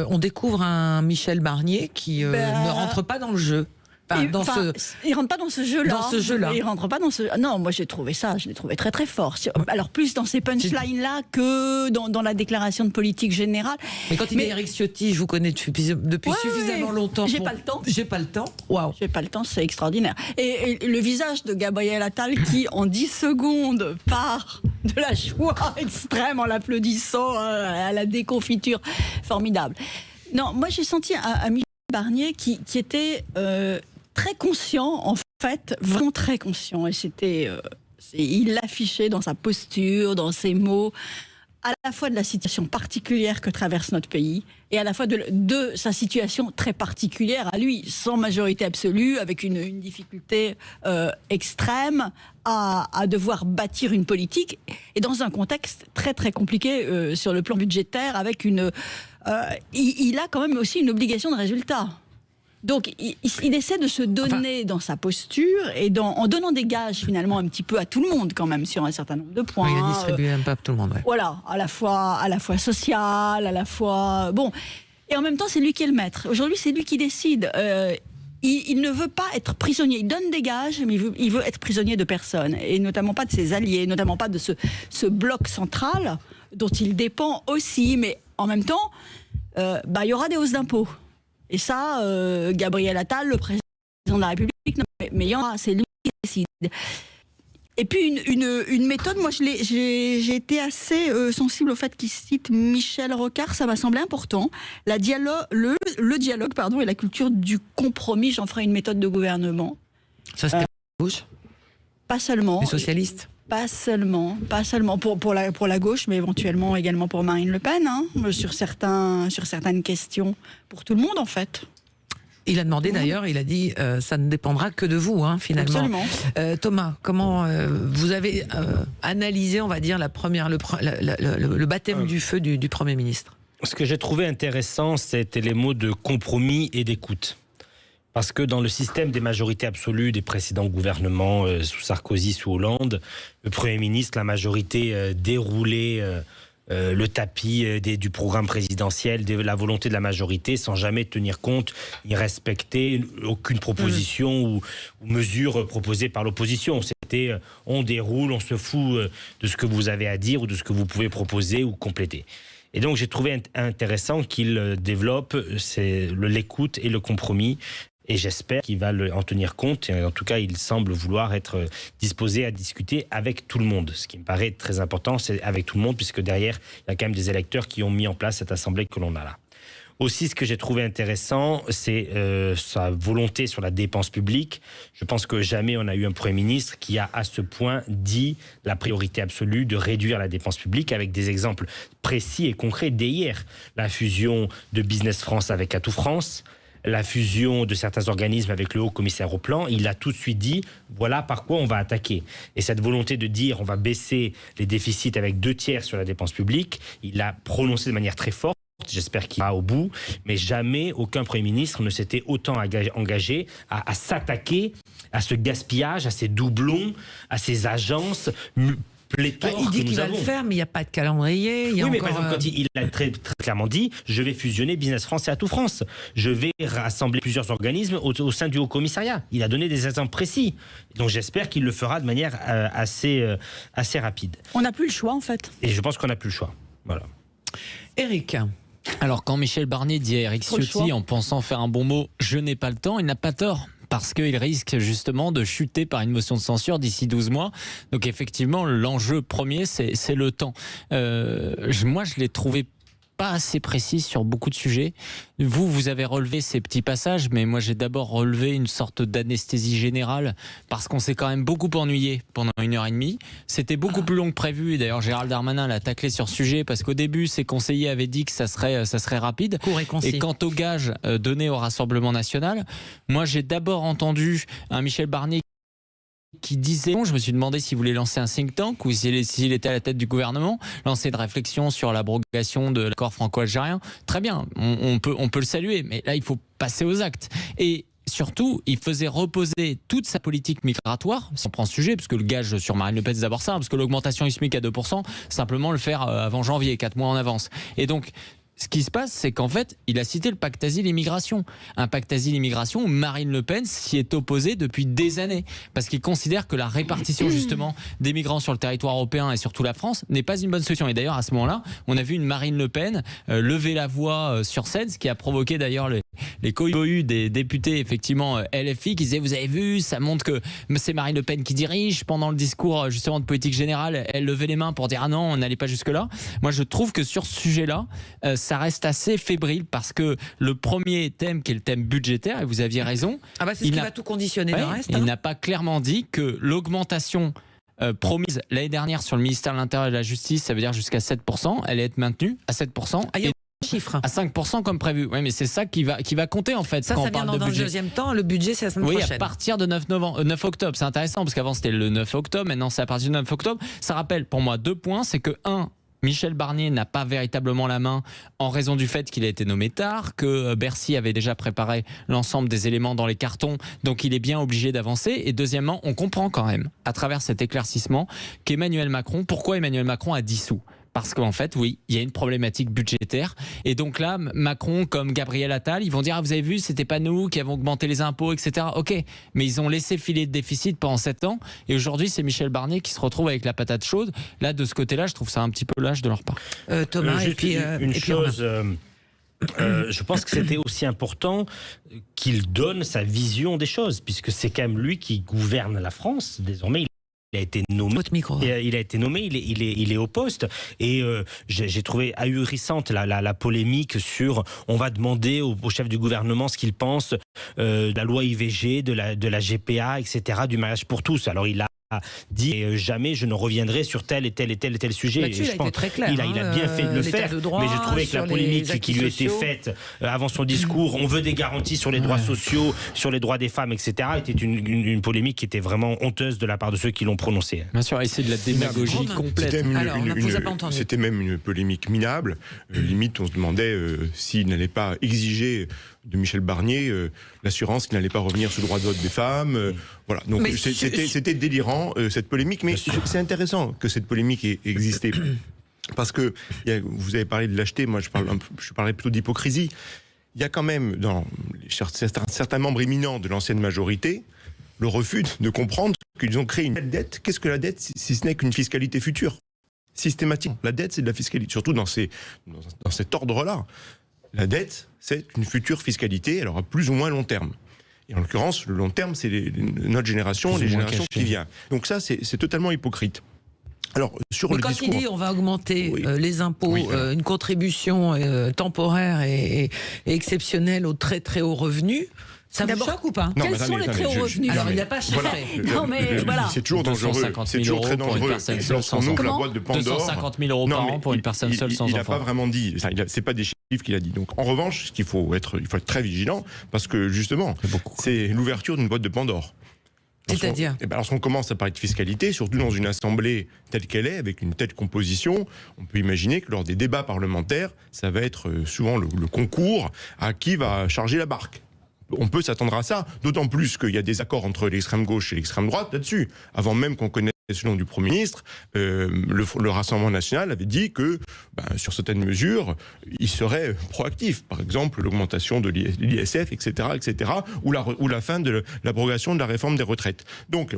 on découvre un Michel Barnier qui ne rentre pas dans le jeu. Il rentre pas dans ce jeu-là. Dans ce jeu-là. Il rentre pas dans ce. Non, moi je l'ai trouvé très très fort. Alors plus dans ces punchlines-là que dans la déclaration de politique générale. Mais quand il dit Éric Ciotti, je vous connais depuis suffisamment longtemps. J'ai pas le temps. J'ai pas le temps. Waouh. J'ai pas le temps, c'est extraordinaire. Et le visage de Gabriel Attal qui, en 10 secondes, part de la joie extrême en l'applaudissant à la déconfiture, formidable. Non, moi j'ai senti un Michel Barnier qui était très conscient, en fait, vraiment très conscient. Et il l'affichait dans sa posture, dans ses mots, à la fois de la situation particulière que traverse notre pays et à la fois de sa situation très particulière à lui, sans majorité absolue, avec une difficulté extrême à devoir bâtir une politique et dans un contexte très très compliqué sur le plan budgétaire, avec il a quand même aussi une obligation de résultat. Donc, il essaie de se donner dans sa posture et en donnant des gages finalement un petit peu à tout le monde quand même sur un certain nombre de points. Il a distribué un peu à tout le monde. Ouais. Voilà, à la fois social, à la fois bon. Et en même temps, c'est lui qui est le maître. Aujourd'hui, c'est lui qui décide. Il ne veut pas être prisonnier. Il donne des gages, mais il veut être prisonnier de personne, et notamment pas de ses alliés, notamment pas de ce bloc central dont il dépend aussi. Mais en même temps, il y aura des hausses d'impôts. Et ça, Gabriel Attal, le président de la République, mais il y en a, c'est lui qui décide. Et puis une méthode, moi j'ai été assez sensible au fait qu'il cite Michel Rocard, ça m'a semblé important. Le dialogue et la culture du compromis, j'en ferai une méthode de gouvernement. Ça c'était gauche ? Pas seulement. Les socialistes ? Pas seulement pour la gauche, mais éventuellement également pour Marine Le Pen, sur certaines questions, pour tout le monde en fait. Il a demandé d'ailleurs, il a dit ça ne dépendra que de vous, finalement. Absolument. Thomas, comment vous avez analysé, on va dire, le baptême du feu du Premier ministre ? Ce que j'ai trouvé intéressant, c'était les mots de compromis et d'écoute. Parce que dans le système des majorités absolues des précédents gouvernements, sous Sarkozy, sous Hollande, le Premier ministre, la majorité déroulait le tapis du programme présidentiel, de la volonté de la majorité, sans jamais tenir compte ni respecter aucune proposition ou mesure proposée par l'opposition. C'était on déroule, on se fout de ce que vous avez à dire ou de ce que vous pouvez proposer ou compléter. Et donc j'ai trouvé intéressant qu'il développe l'écoute et le compromis. Et j'espère qu'il va en tenir compte. Et en tout cas, il semble vouloir être disposé à discuter avec tout le monde. Ce qui me paraît très important, c'est avec tout le monde, puisque derrière, il y a quand même des électeurs qui ont mis en place cette assemblée que l'on a là. Aussi, ce que j'ai trouvé intéressant, c'est sa volonté sur la dépense publique. Je pense que jamais on a eu un Premier ministre qui a à ce point dit la priorité absolue de réduire la dépense publique, avec des exemples précis et concrets dès hier. La fusion de Business France avec Atout France, la fusion de certains organismes avec le haut commissaire au plan, il a tout de suite dit voilà par quoi on va attaquer. Et cette volonté de dire on va baisser les déficits avec 2/3 sur la dépense publique, il l'a prononcé de manière très forte. J'espère qu'il va au bout, mais jamais aucun Premier ministre ne s'était autant engagé à s'attaquer à ce gaspillage, à ces doublons, à ces agences pléthore il dit que qu'il nous va avons. le faire, mais il n'y a pas de calendrier. Oui, mais par exemple, quand il a très, très clairement dit, je vais fusionner Business France et Atout France. Je vais rassembler plusieurs organismes au sein du Haut-Commissariat. Il a donné des exemples précis. Donc j'espère qu'il le fera de manière assez rapide. On n'a plus le choix, en fait. Et je pense qu'on n'a plus le choix. Voilà. Éric. Alors quand Michel Barnier dit à Éric Ciotti en pensant faire un bon mot, je n'ai pas le temps, il n'a pas tort. Parce qu'il risque justement de chuter par une motion de censure d'ici 12 mois. Donc effectivement, l'enjeu premier, c'est le temps. Moi, je l'ai trouvé pas assez précis sur beaucoup de sujets. Vous avez relevé ces petits passages, mais moi j'ai d'abord relevé une sorte d'anesthésie générale parce qu'on s'est quand même beaucoup ennuyé pendant 1h30. C'était beaucoup plus long que prévu. D'ailleurs, Gérald Darmanin l'a taclé sur ce sujet parce qu'au début, ses conseillers avaient dit que ça serait rapide. Et quant au gage donné au Rassemblement national, moi j'ai d'abord entendu un Michel Barnier qui disait, je me suis demandé s'il voulait lancer un think tank ou s'il était à la tête du gouvernement, lancer une réflexion sur l'abrogation de l'accord franco-algérien. Très bien, on peut le saluer, mais là il faut passer aux actes. Et surtout, il faisait reposer toute sa politique migratoire, si on prend ce sujet, parce que le gage sur Marine Le Pen, c'est d'abord ça, parce que l'augmentation du SMIC à 2%, simplement le faire avant janvier, 4 mois en avance. Et donc, ce qui se passe, c'est qu'en fait, il a cité le pacte asile-immigration. Un pacte asile-immigration où Marine Le Pen s'y est opposée depuis des années. Parce qu'il considère que la répartition, justement, des migrants sur le territoire européen et surtout la France n'est pas une bonne solution. Et d'ailleurs, à ce moment-là, on a vu une Marine Le Pen lever la voix sur scène, ce qui a provoqué d'ailleurs les cohus des députés, effectivement, LFI, qui disaient, vous avez vu, ça montre que c'est Marine Le Pen qui dirige. Pendant le discours, justement, de politique générale, elle levait les mains pour dire, ah non, on n'allait pas jusque-là. Moi, je trouve que sur ce sujet-là, ça reste assez fébrile parce que le premier thème qui est le thème budgétaire, et vous aviez raison, c'est ce qui va tout conditionner le reste. Il n'a pas clairement dit que l'augmentation promise l'année dernière sur le ministère de l'Intérieur et de la Justice, ça veut dire jusqu'à 7%, elle est maintenue à 7%. Et chiffre. À 5% comme prévu. Oui, mais c'est ça qui va compter en fait. Ça quand ça on vient parle dans de le budget. deuxième temps. Le budget, c'est la semaine prochaine. Oui, à partir de 9 octobre. C'est intéressant parce qu'avant c'était le 9 octobre, maintenant c'est à partir du 9 octobre. Ça rappelle pour moi 2 points, c'est que 1, Michel Barnier n'a pas véritablement la main en raison du fait qu'il a été nommé tard, que Bercy avait déjà préparé l'ensemble des éléments dans les cartons, donc il est bien obligé d'avancer. Et deuxièmement, on comprend quand même, à travers cet éclaircissement, pourquoi Emmanuel Macron a dissous. Parce qu'en fait, oui, il y a une problématique budgétaire. Et donc là, Macron, comme Gabriel Attal, ils vont dire, vous avez vu, c'était pas nous qui avons augmenté les impôts, etc. Ok, mais ils ont laissé filer de déficit pendant 7 ans. Et aujourd'hui, c'est Michel Barnier qui se retrouve avec la patate chaude. Là, de ce côté-là, je trouve ça un petit peu lâche de leur part. Thomas, je pense que c'était aussi important qu'il donne sa vision des choses, puisque c'est quand même lui qui gouverne la France. Désormais, il a été nommé. Il est au poste. Et j'ai trouvé ahurissante la polémique sur on va demander au chef du gouvernement ce qu'il pense de la loi IVG, de la GPA, etc., du mariage pour tous. Alors il a dit jamais je ne reviendrai sur tel et tel sujet. Là-dessus, il a été très clair. Il a bien fait de le faire, mais j'ai trouvé que la polémique qui lui était faite avant son discours, on veut des garanties sur les droits sociaux, sur les droits des femmes, etc., était une polémique qui était vraiment honteuse de la part de ceux qui l'ont prononcée. Bien sûr, et c'est de la démagogie complète. C'était même une polémique minable. Limite, on se demandait s'il n'allait pas exiger de Michel Barnier l'assurance qu'il n'allait pas revenir sur le droit de vote des femmes. Voilà. Donc c'était délirant cette polémique, mais c'est intéressant que cette polémique ait existé. Parce que vous avez parlé de lâcheté, moi je parlerais plutôt d'hypocrisie. Il y a quand même dans certains membres éminents de l'ancienne majorité le refus de comprendre qu'ils ont créé une telle dette. Qu'est-ce que la dette si ce n'est qu'une fiscalité future? Systématique. La dette, c'est de la fiscalité, surtout dans cet ordre-là. La dette, c'est une future fiscalité, alors à plus ou moins long terme. Et en l'occurrence, le long terme, c'est notre génération, les générations qui viennent. Donc ça, c'est totalement hypocrite. Alors, sur le discours, il dit on va augmenter les impôts, une contribution temporaire et exceptionnelle aux très très hauts revenus, ça vous choque ou pas? Quels sont les très hauts revenus? Alors, il n'a pas chiffré. C'est toujours dangereux. C'est toujours très dangereux. Lorsqu'on ouvre la boîte de Pandore. 250 000 euros par an pour une personne seule sans enfant. Il n'a pas vraiment dit. C'est pas des chiffres qu'il a dit. Donc, en revanche, il faut être très vigilant parce que justement, c'est l'ouverture d'une boîte de Pandore. C'est-à-dire lorsqu'on commence à parler de fiscalité, surtout dans une assemblée telle qu'elle est, avec une telle composition, on peut imaginer que lors des débats parlementaires, ça va être souvent le concours à qui va charger la barque. On peut s'attendre à ça, d'autant plus qu'il y a des accords entre l'extrême gauche et l'extrême droite là-dessus, avant même qu'on connaisse selon du Premier ministre, le Rassemblement national avait dit que, sur certaines mesures, il serait proactif. Par exemple, l'augmentation de l'ISF, etc., ou la fin de l'abrogation de la réforme des retraites. Donc,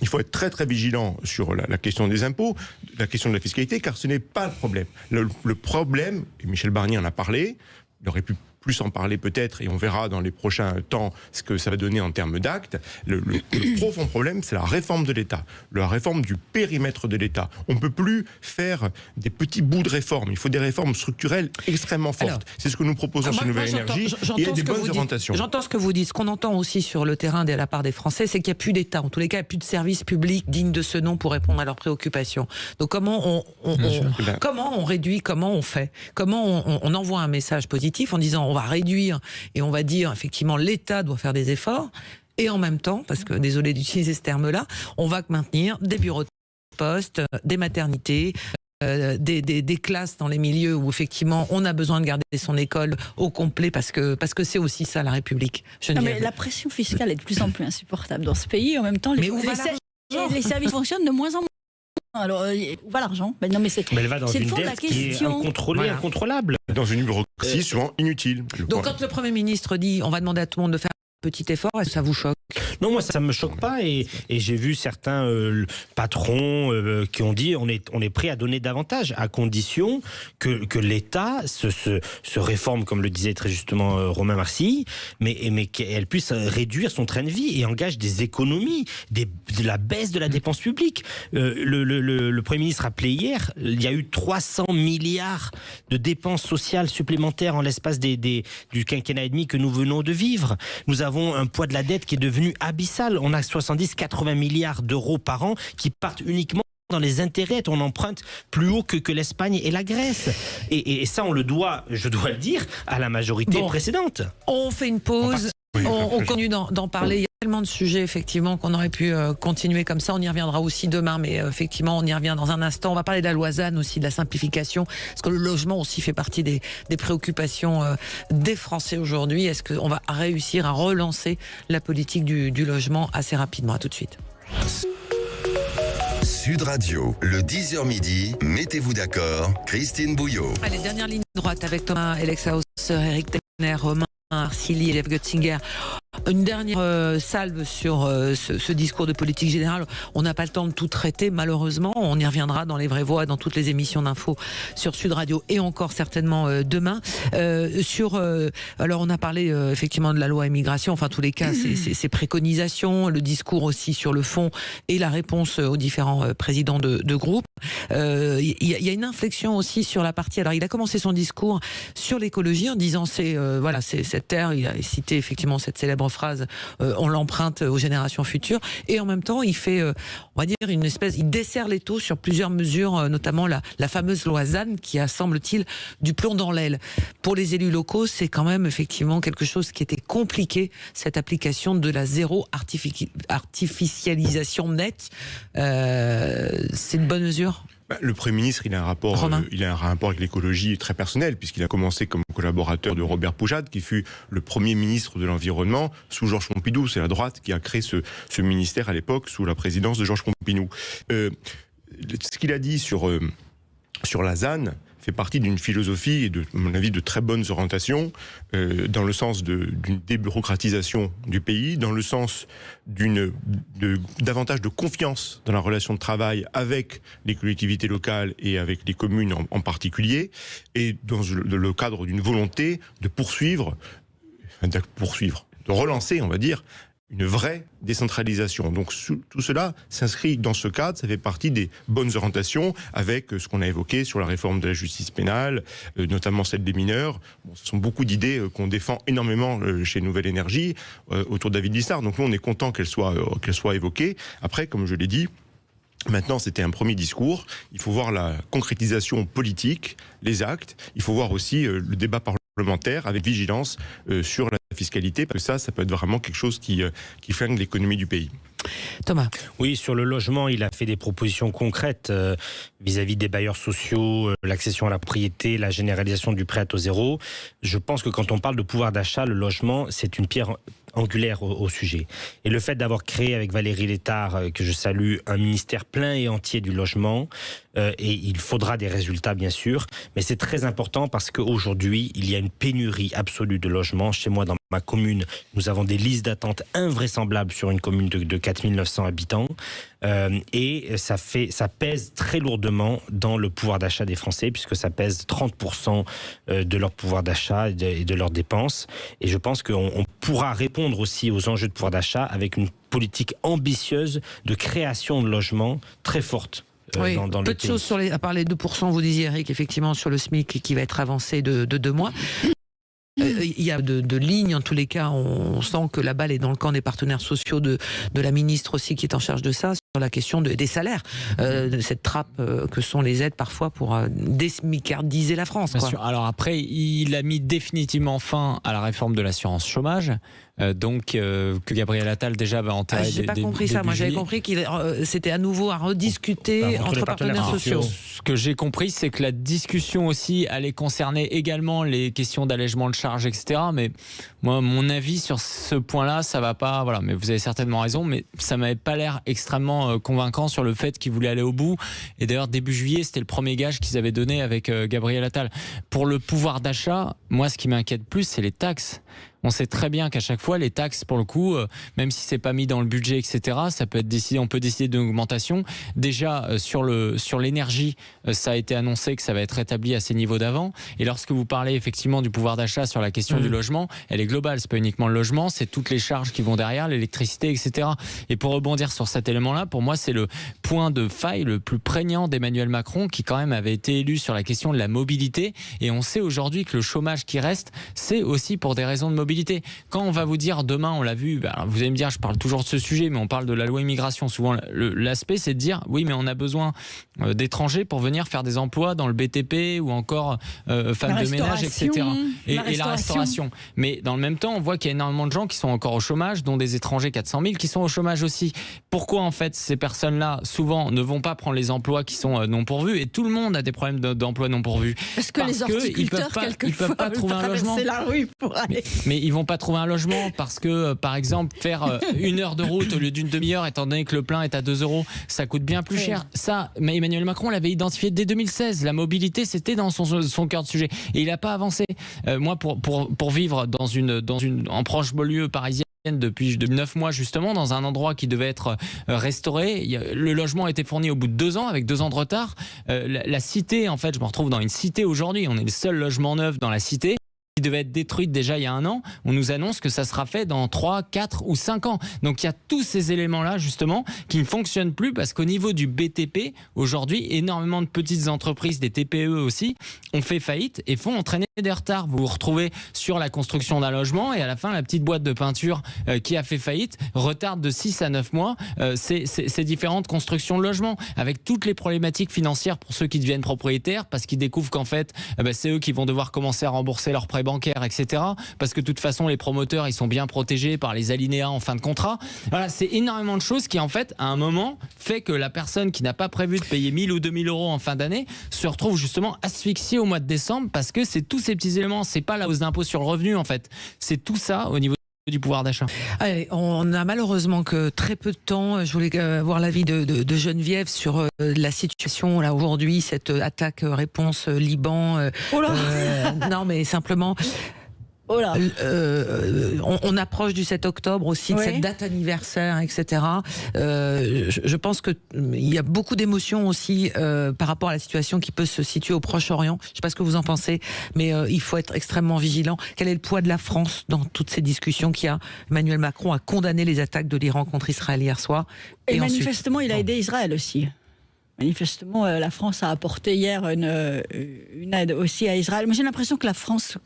il faut être très très vigilant sur la question des impôts, la question de la fiscalité, car ce n'est pas le problème. Le problème, et Michel Barnier en a parlé, il aurait pu plus en parler peut-être, et on verra dans les prochains temps ce que ça va donner en termes d'actes. Le profond problème, c'est la réforme de l'État, la réforme du périmètre de l'État. On ne peut plus faire des petits bouts de réformes. Il faut des réformes structurelles extrêmement fortes. C'est ce que nous proposons chez Nouvelle Énergie. Il y a des bonnes orientations. J'entends ce que vous dites. Ce qu'on entend aussi sur le terrain de la part des Français, c'est qu'il n'y a plus d'État. En tous les cas, il n'y a plus de service public digne de ce nom pour répondre à leurs préoccupations. Donc comment on réduit, comment on fait, comment on envoie un message positif en disant on va réduire et on va dire effectivement l'État doit faire des efforts et en même temps, parce que désolé d'utiliser ce terme-là, on va maintenir des bureaux de poste, des maternités, des classes dans les milieux où effectivement on a besoin de garder son école au complet parce que c'est aussi ça la République. Non, mais la pression fiscale est de plus en plus insupportable dans ce pays. En même temps, les services fonctionnent de moins en moins. Alors, où va l'argent? Non, mais elle va dans une dette qui est incontrôlée, incontrôlable. Dans une bureaucratie souvent inutile. Donc quand le Premier ministre dit on va demander à tout le monde de faire un petit effort, est-ce que ça vous choque? Non, moi ça me choque pas et j'ai vu certains patrons qui ont dit on est prêt à donner davantage à condition que l'État se réforme, comme le disait très justement Romain Marcilly, mais qu'elle puisse réduire son train de vie et engage des économies, de la baisse de la dépense publique. Le Premier ministre a appelé hier, il y a eu 300 milliards de dépenses sociales supplémentaires en l'espace du quinquennat et demi que nous venons de vivre. Nous avons un poids de la dette qui est devenu abyssal. On a 70-80 milliards d'euros par an qui partent uniquement dans les intérêts. On emprunte plus haut que l'Espagne et la Grèce. Et ça, je dois le dire, à la majorité précédente. On fait une pause. On continue d'en parler. Il y a tellement de sujets, effectivement, qu'on aurait pu continuer comme ça. On y reviendra aussi demain, mais effectivement, on y revient dans un instant. On va parler de la loi ZAN aussi, de la simplification, parce que le logement aussi fait partie des préoccupations des Français aujourd'hui. Est-ce qu'on va réussir à relancer la politique du logement assez rapidement? À tout de suite. Sud Radio, le 10h midi, mettez-vous d'accord, Christine Bouillot. Allez, dernière ligne droite avec Thomas Elexhaus, Eric Tenner, Romain Marcilly et Lev Götzinger. Une dernière salve sur ce discours de politique générale. On n'a pas le temps de tout traiter, malheureusement. On y reviendra dans les vraies voix, dans toutes les émissions d'infos sur Sud Radio et encore certainement demain. Alors on a parlé effectivement de la loi immigration, enfin tous les cas, ces préconisations, le discours aussi sur le fond et la réponse aux différents présidents de groupe. Il y a une inflexion aussi sur la partie. Alors il a commencé son discours sur l'écologie en disant c'est cette terre. Il a cité effectivement cette célèbre phrase, on l'emprunte aux générations futures, et en même temps il fait, on va dire, il dessert les taux sur plusieurs mesures, notamment la fameuse loi ZAN qui a, semble-t-il, du plomb dans l'aile. Pour les élus locaux, c'est quand même effectivement quelque chose qui était compliqué, cette application de la zéro artificialisation nette. C'est une bonne mesure? Le Premier ministre, il a un rapport avec l'écologie très personnel, puisqu'il a commencé comme collaborateur de Robert Poujade, qui fut le premier ministre de l'Environnement sous Georges Pompidou. C'est la droite qui a créé ce ministère à l'époque, sous la présidence de Georges Pompidou. Ce qu'il a dit sur la ZAN fait partie d'une philosophie et, à mon avis, de très bonnes orientations, dans le sens d'une débureaucratisation du pays, dans le sens davantage de confiance dans la relation de travail avec les collectivités locales et avec les communes en particulier, et dans le cadre d'une volonté de de relancer, on va dire, une vraie décentralisation. Donc tout cela s'inscrit dans ce cadre, ça fait partie des bonnes orientations avec ce qu'on a évoqué sur la réforme de la justice pénale, notamment celle des mineurs. Ce sont beaucoup d'idées qu'on défend énormément chez Nouvelle Énergie autour de David Lissard. Donc nous, on est content qu'elles soient évoquées. Après, comme je l'ai dit, maintenant, c'était un premier discours. Il faut voir la concrétisation politique, les actes. Il faut voir aussi le débat parlementaire avec vigilance sur la fiscalité, parce que ça peut être vraiment quelque chose qui flingue l'économie du pays. Thomas. Oui, sur le logement, il a fait des propositions concrètes vis-à-vis des bailleurs sociaux, l'accession à la propriété, la généralisation du prêt à taux zéro. Je pense que quand on parle de pouvoir d'achat, le logement, c'est une pierre angulaire au sujet. Et le fait d'avoir créé avec Valérie Létard, que je salue, un ministère plein et entier du logement, et il faudra des résultats bien sûr, mais c'est très important parce qu'aujourd'hui, il y a une pénurie absolue de logements. Chez moi, dans ma commune, nous avons des listes d'attente invraisemblables sur une commune de 4900 habitants. Et ça pèse très lourdement dans le pouvoir d'achat des Français, puisque ça pèse 30% de leur pouvoir d'achat et de leurs dépenses. Et je pense qu'on pourra répondre aussi aux enjeux de pouvoir d'achat avec une politique ambitieuse de création de logements très forte. Oui, dans peu de choses à part les 2%, vous disiez Eric, effectivement, sur le SMIC qui va être avancé de 2 mois. Il y a de lignes, en tous les cas, on sent que la balle est dans le camp des partenaires sociaux de la ministre aussi qui est en charge de ça, sur la question des salaires, de cette trappe que sont les aides parfois pour désmicardiser la France. Bien sûr. Alors après, il a mis définitivement fin à la réforme de l'assurance chômage. Que Gabriel Attal déjà va enterrer. J'ai pas compris ça. Moi, j'avais compris qu'il c'était à nouveau à rediscuter entre partenaires sociaux. Ce que j'ai compris, c'est que la discussion aussi allait concerner également les questions d'allègement de charges, etc. Mais moi, mon avis sur ce point-là, ça va pas. Voilà. Mais vous avez certainement raison. Mais ça m'avait pas l'air extrêmement convaincant sur le fait qu'ils voulaient aller au bout. Et d'ailleurs, début juillet, c'était le premier gage qu'ils avaient donné avec Gabriel Attal. Pour le pouvoir d'achat, moi, ce qui m'inquiète plus, c'est les taxes. On sait très bien qu'à chaque fois, les taxes, pour le coup, même si c'est pas mis dans le budget, etc., ça peut être décidé. On peut décider d'une augmentation. Déjà, sur l'énergie, ça a été annoncé que ça va être rétabli à ces niveaux d'avant. Et lorsque vous parlez effectivement du pouvoir d'achat sur la question du logement, elle est globale. C'est pas uniquement le logement, c'est toutes les charges qui vont derrière, l'électricité, etc. Et pour rebondir sur cet élément-là, pour moi, c'est le point de faille le plus prégnant d'Emmanuel Macron, qui quand même avait été élu sur la question de la mobilité. Et on sait aujourd'hui que le chômage qui reste, c'est aussi pour des raisons de mobilité. Quand on va vous dire demain, on l'a vu, vous allez me dire, je parle toujours de ce sujet, mais on parle de la loi immigration. Souvent, l'aspect, c'est de dire, oui, mais on a besoin d'étrangers pour venir faire des emplois dans le BTP ou encore femmes de ménage, etc. Et la restauration. Mais dans le même temps, on voit qu'il y a énormément de gens qui sont encore au chômage, dont des étrangers 400 000 qui sont au chômage aussi. Pourquoi, en fait, ces personnes-là, souvent, ne vont pas prendre les emplois qui sont non pourvus? Et tout le monde a des problèmes d'emploi non pourvus. Parce que les horticulteurs, ils peuvent pas trouver un logement. La rue pour aller. Mais ils vont pas trouver un logement parce que, par exemple, faire 1 heure de route au lieu d'une demi-heure, étant donné que le plein est à 2 €, ça coûte bien plus cher. Ça, mais Emmanuel Macron l'avait identifié dès 2016. La mobilité, c'était dans son cœur de sujet. Et il n'a pas avancé. Moi, pour vivre en proche banlieue parisienne, depuis 9 mois justement, dans un endroit qui devait être restauré. Le logement a été fourni au bout de 2 ans, avec 2 ans de retard. La cité, en fait, je me retrouve dans une cité aujourd'hui. On est le seul logement neuf dans la cité, qui devait être détruite déjà il y a 1 an. On nous annonce que ça sera fait dans 3, 4 ou 5 ans. Donc il y a tous ces éléments-là justement qui ne fonctionnent plus, parce qu'au niveau du BTP, aujourd'hui, énormément de petites entreprises, des TPE aussi, ont fait faillite et font entraîner des retards. Vous vous retrouvez sur la construction d'un logement et à la fin, la petite boîte de peinture qui a fait faillite retarde de 6 à 9 mois ces différentes constructions de logements, avec toutes les problématiques financières pour ceux qui deviennent propriétaires, parce qu'ils découvrent qu'en fait, c'est eux qui vont devoir commencer à rembourser leurs prêts bancaires, etc. Parce que de toute façon, les promoteurs, ils sont bien protégés par les alinéas en fin de contrat. Voilà, c'est énormément de choses qui, en fait, à un moment, fait que la personne qui n'a pas prévu de payer 1 000 ou 2 000 € en fin d'année se retrouve justement asphyxiée au mois de décembre, parce que c'est tous ces petits éléments. C'est pas la hausse d'impôt sur le revenu, en fait. C'est tout ça au niveau du pouvoir d'achat. Allez, on a malheureusement que très peu de temps. Je voulais avoir l'avis de Geneviève sur la situation là aujourd'hui, cette attaque réponse Liban. Non, mais simplement. Oh là. On approche du 7 octobre aussi, de cette date anniversaire, etc. Je pense qu'il y a beaucoup d'émotions aussi par rapport à la situation qui peut se situer au Proche-Orient. Je ne sais pas ce que vous en pensez, mais il faut être extrêmement vigilant. Quel est le poids de la France dans toutes ces discussions qu'il y a? Emmanuel Macron a condamné les attaques de l'Iran contre Israël hier soir. Et manifestement, il a aidé Israël aussi. Manifestement, la France a apporté hier une aide aussi à Israël. Mais j'ai l'impression que la France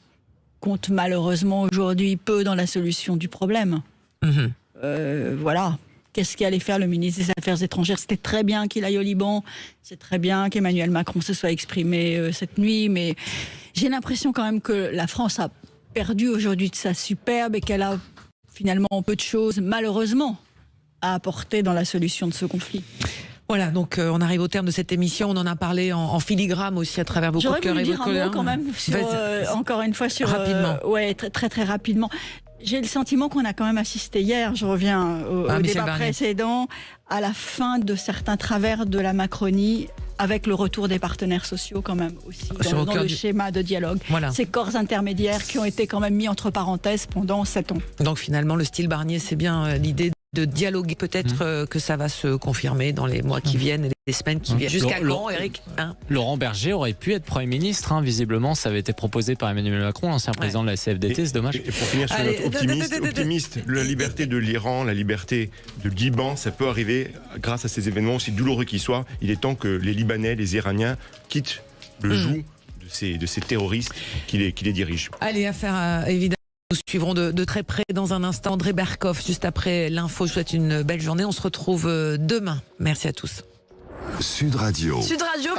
compte malheureusement aujourd'hui peu dans la solution du problème. Voilà. Qu'est-ce qu'allait faire le ministre des Affaires étrangères? C'était très bien qu'il aille au Liban, c'est très bien qu'Emmanuel Macron se soit exprimé cette nuit, mais j'ai l'impression quand même que la France a perdu aujourd'hui de sa superbe et qu'elle a finalement peu de choses, malheureusement, à apporter dans la solution de ce conflit. Voilà, donc on arrive au terme de cette émission. On en a parlé en filigrane aussi à travers vos coups de cœur et vos J'aurais voulu dire un mot quand même, encore une fois, sur... Rapidement. Ouais, très, très, très rapidement. J'ai le sentiment qu'on a quand même assisté hier, je reviens au débat précédent, à la fin de certains travers de la Macronie, avec le retour des partenaires sociaux quand même aussi, dans le schéma de dialogue. Voilà. Ces corps intermédiaires qui ont été quand même mis entre parenthèses pendant 7 ans. Donc finalement, le style Barnier, c'est bien l'idée de dialoguer. Peut-être que ça va se confirmer dans les mois qui viennent et les semaines qui viennent. Jusqu'à quand, Eric Laurent Berger aurait pu être Premier ministre. Visiblement, ça avait été proposé par Emmanuel Macron, l'ancien président de la CFDT. C'est dommage. Et pour finir sur notre optimiste, la liberté de l'Iran, la liberté de Liban, ça peut arriver grâce à ces événements, aussi douloureux qu'ils soient. Il est temps que les Libanais, les Iraniens quittent le joug de ces terroristes qui les dirigent. Allez, affaire évidemment. Nous suivrons de très près dans un instant André Berkoff, juste après l'info. Je vous souhaite une belle journée. On se retrouve demain. Merci à tous. Sud Radio. Sud Radio.